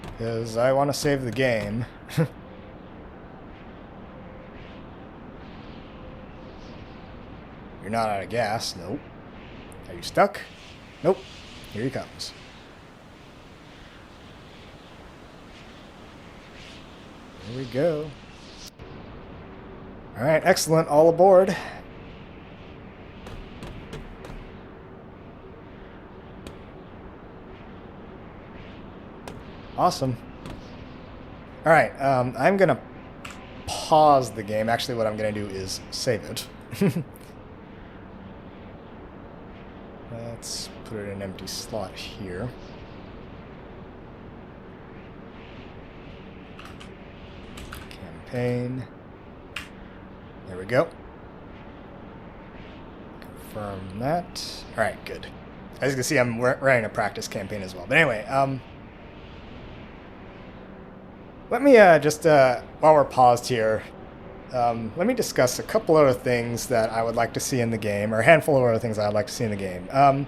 Because I want to save the game. You're not out of gas. Nope. Are you stuck? Nope. Here he comes. Here we go. Alright, excellent. All aboard. Awesome. Alright, I'm gonna pause the game. Actually, what I'm gonna do is save it. Let's put it in an empty slot here. Campaign. There we go. Confirm that. Alright, good. As you can see, I'm running a practice campaign as well. But anyway, let me just, while we're paused here, let me discuss a couple other things that I would like to see in the game, or a handful of other things I'd like to see in the game.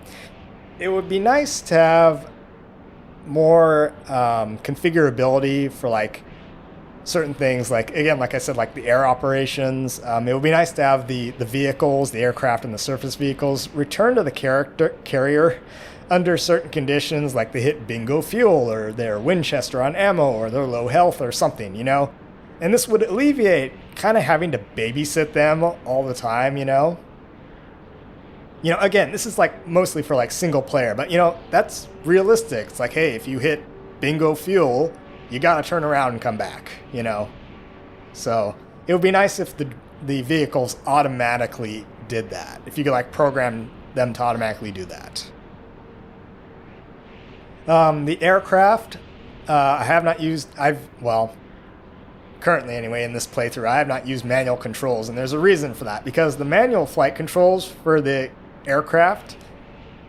It would be nice to have more configurability for, like, certain things, like, again, like I said, like the air operations. It would be nice to have the vehicles, the aircraft and the surface vehicles, return to the carrier under certain conditions, like they hit bingo fuel, or they're Winchester on ammo, or they're low health, or something, you know? And this would alleviate kind of having to babysit them all the time, you know? You know, again, this is like mostly for like single player, but you know, that's realistic. It's like, hey, if you hit bingo fuel, you gotta turn around and come back, you know? So it would be nice if the vehicles automatically did that. If you could like program them to automatically do that. The aircraft, I have not used, currently anyway in this playthrough, I have not used manual controls, and there's a reason for that, because the manual flight controls for the aircraft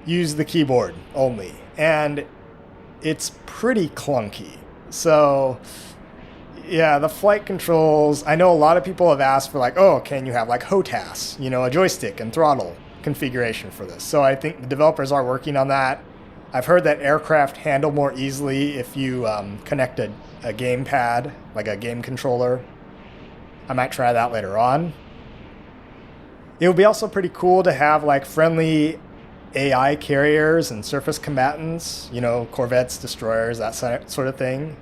use the keyboard only, and it's pretty clunky. So yeah, the flight controls, I know a lot of people have asked for like, oh, can you have like HOTAS, you know, a joystick and throttle configuration for this. So I think the developers are working on that. I've heard that aircraft handle more easily if you connect a gamepad, like a game controller. I might try that later on. It would be also pretty cool to have like friendly AI carriers and surface combatants, you know, corvettes, destroyers, that sort of thing.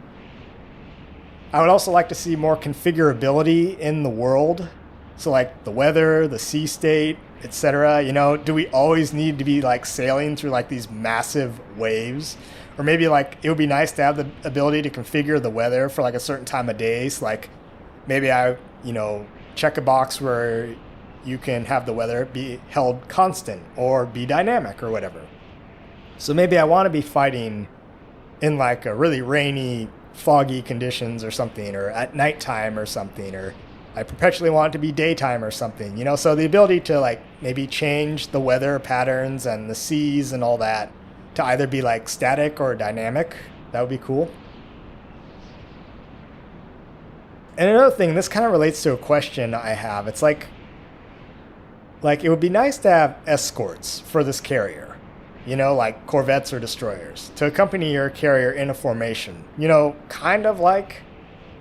I would also like to see more configurability in the world. So like the weather, the sea state, etc. You know, do we always need to be like sailing through like these massive waves? Or maybe like it would be nice to have the ability to configure the weather for like a certain time of day. So like maybe I, you know, check a box where you can have the weather be held constant or be dynamic or whatever. So maybe I want to be fighting in like a really rainy, foggy conditions or something, or at nighttime or something, or I perpetually want it to be daytime or something, you know? So the ability to like maybe change the weather patterns and the seas and all that to either be like static or dynamic, that would be cool. And another thing, this kind of relates to a question I have. It's like it would be nice to have escorts for this carrier, you know, like corvettes or destroyers, to accompany your carrier in a formation, you know, kind of like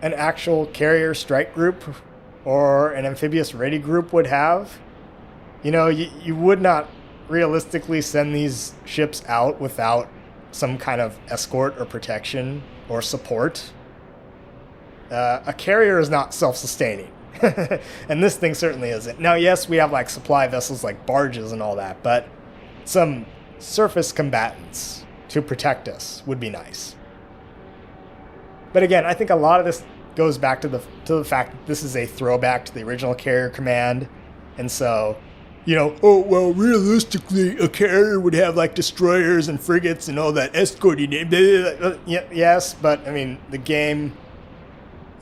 an actual carrier strike group, or an amphibious ready group would have. You know, you would not realistically send these ships out without some kind of escort or protection or support. A carrier is not self-sustaining. And this thing certainly isn't. Now, yes, we have like supply vessels like barges and all that, but some surface combatants to protect us would be nice. But again, I think a lot of this goes back to the fact that this is a throwback to the original Carrier Command. And so, you know, oh, well, realistically, a carrier would have like destroyers and frigates and all that escorting. Yes, but I mean, the game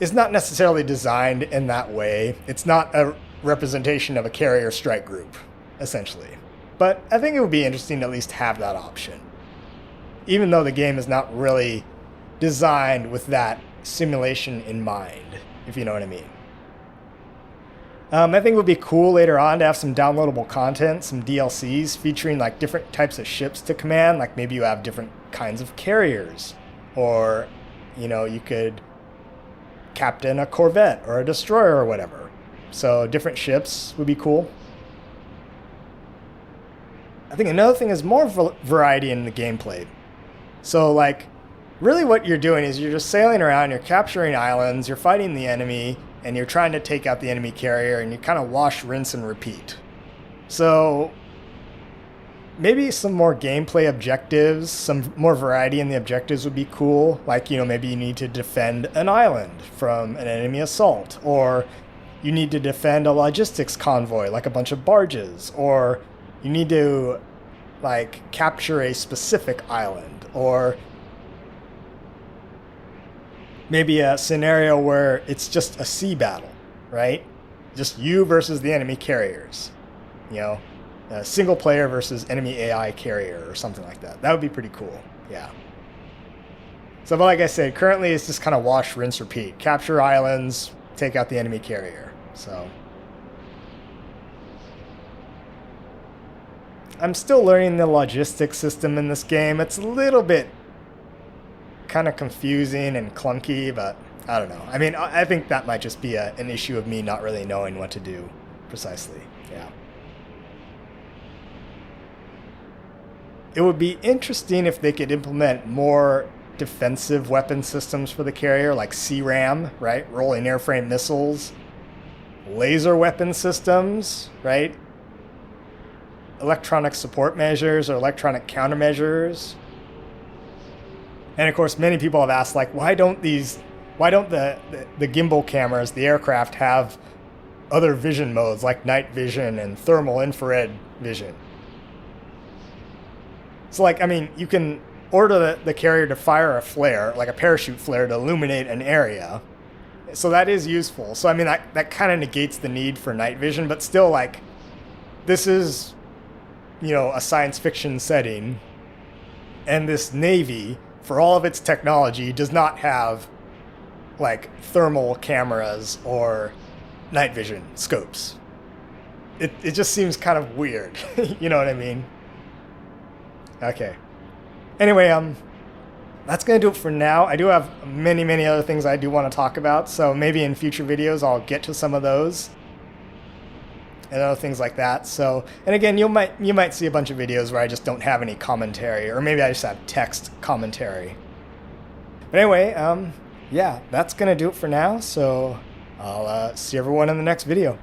is not necessarily designed in that way. It's not a representation of a carrier strike group, essentially. But I think it would be interesting to at least have that option, even though the game is not really designed with that simulation in mind, if you know what I mean. I think it would be cool later on to have some downloadable content, some DLCs featuring like different types of ships to command. Like maybe you have different kinds of carriers, or, you know, you could captain a corvette or a destroyer or whatever. So different ships would be cool. I think another thing is more variety in the gameplay. So like, really what you're doing is you're just sailing around, you're capturing islands, you're fighting the enemy, and you're trying to take out the enemy carrier, and you kind of wash, rinse, and repeat. So maybe some more gameplay objectives, some more variety in the objectives would be cool. Like, you know, maybe you need to defend an island from an enemy assault, or you need to defend a logistics convoy, like a bunch of barges, or you need to, like, capture a specific island, or maybe a scenario where it's just a sea battle, right? Just you versus the enemy carriers, you know? A single player versus enemy AI carrier or something like that. That would be pretty cool, yeah. So, but like I said, currently it's just kind of wash, rinse, repeat. Capture islands, take out the enemy carrier. So I'm still learning the logistics system in this game. It's a little bit kind of confusing and clunky, but I don't know. I mean, I think that might just be an issue of me not really knowing what to do precisely, yeah. It would be interesting if they could implement more defensive weapon systems for the carrier, like CRAM, right? Rolling airframe missiles, laser weapon systems, right? Electronic support measures or electronic countermeasures. And of course, many people have asked, like, why don't the gimbal cameras, the aircraft, have other vision modes like night vision and thermal infrared vision? So, like, I mean, you can order the carrier to fire a flare, like a parachute flare, to illuminate an area. So that is useful. So, I mean, that kind of negates the need for night vision, but still, like, this is, you know, a science fiction setting, and this Navy, for all of its technology, does not have, like, thermal cameras or night vision scopes. It just seems kind of weird. You know what I mean? Okay. Anyway, that's going to do it for now. I do have many, many other things I do want to talk about, so maybe in future videos I'll get to some of those and other things like that. So, and again, you might see a bunch of videos where I just don't have any commentary, or maybe I just have text commentary. But anyway, yeah, that's going to do it for now, so I'll see everyone in the next video.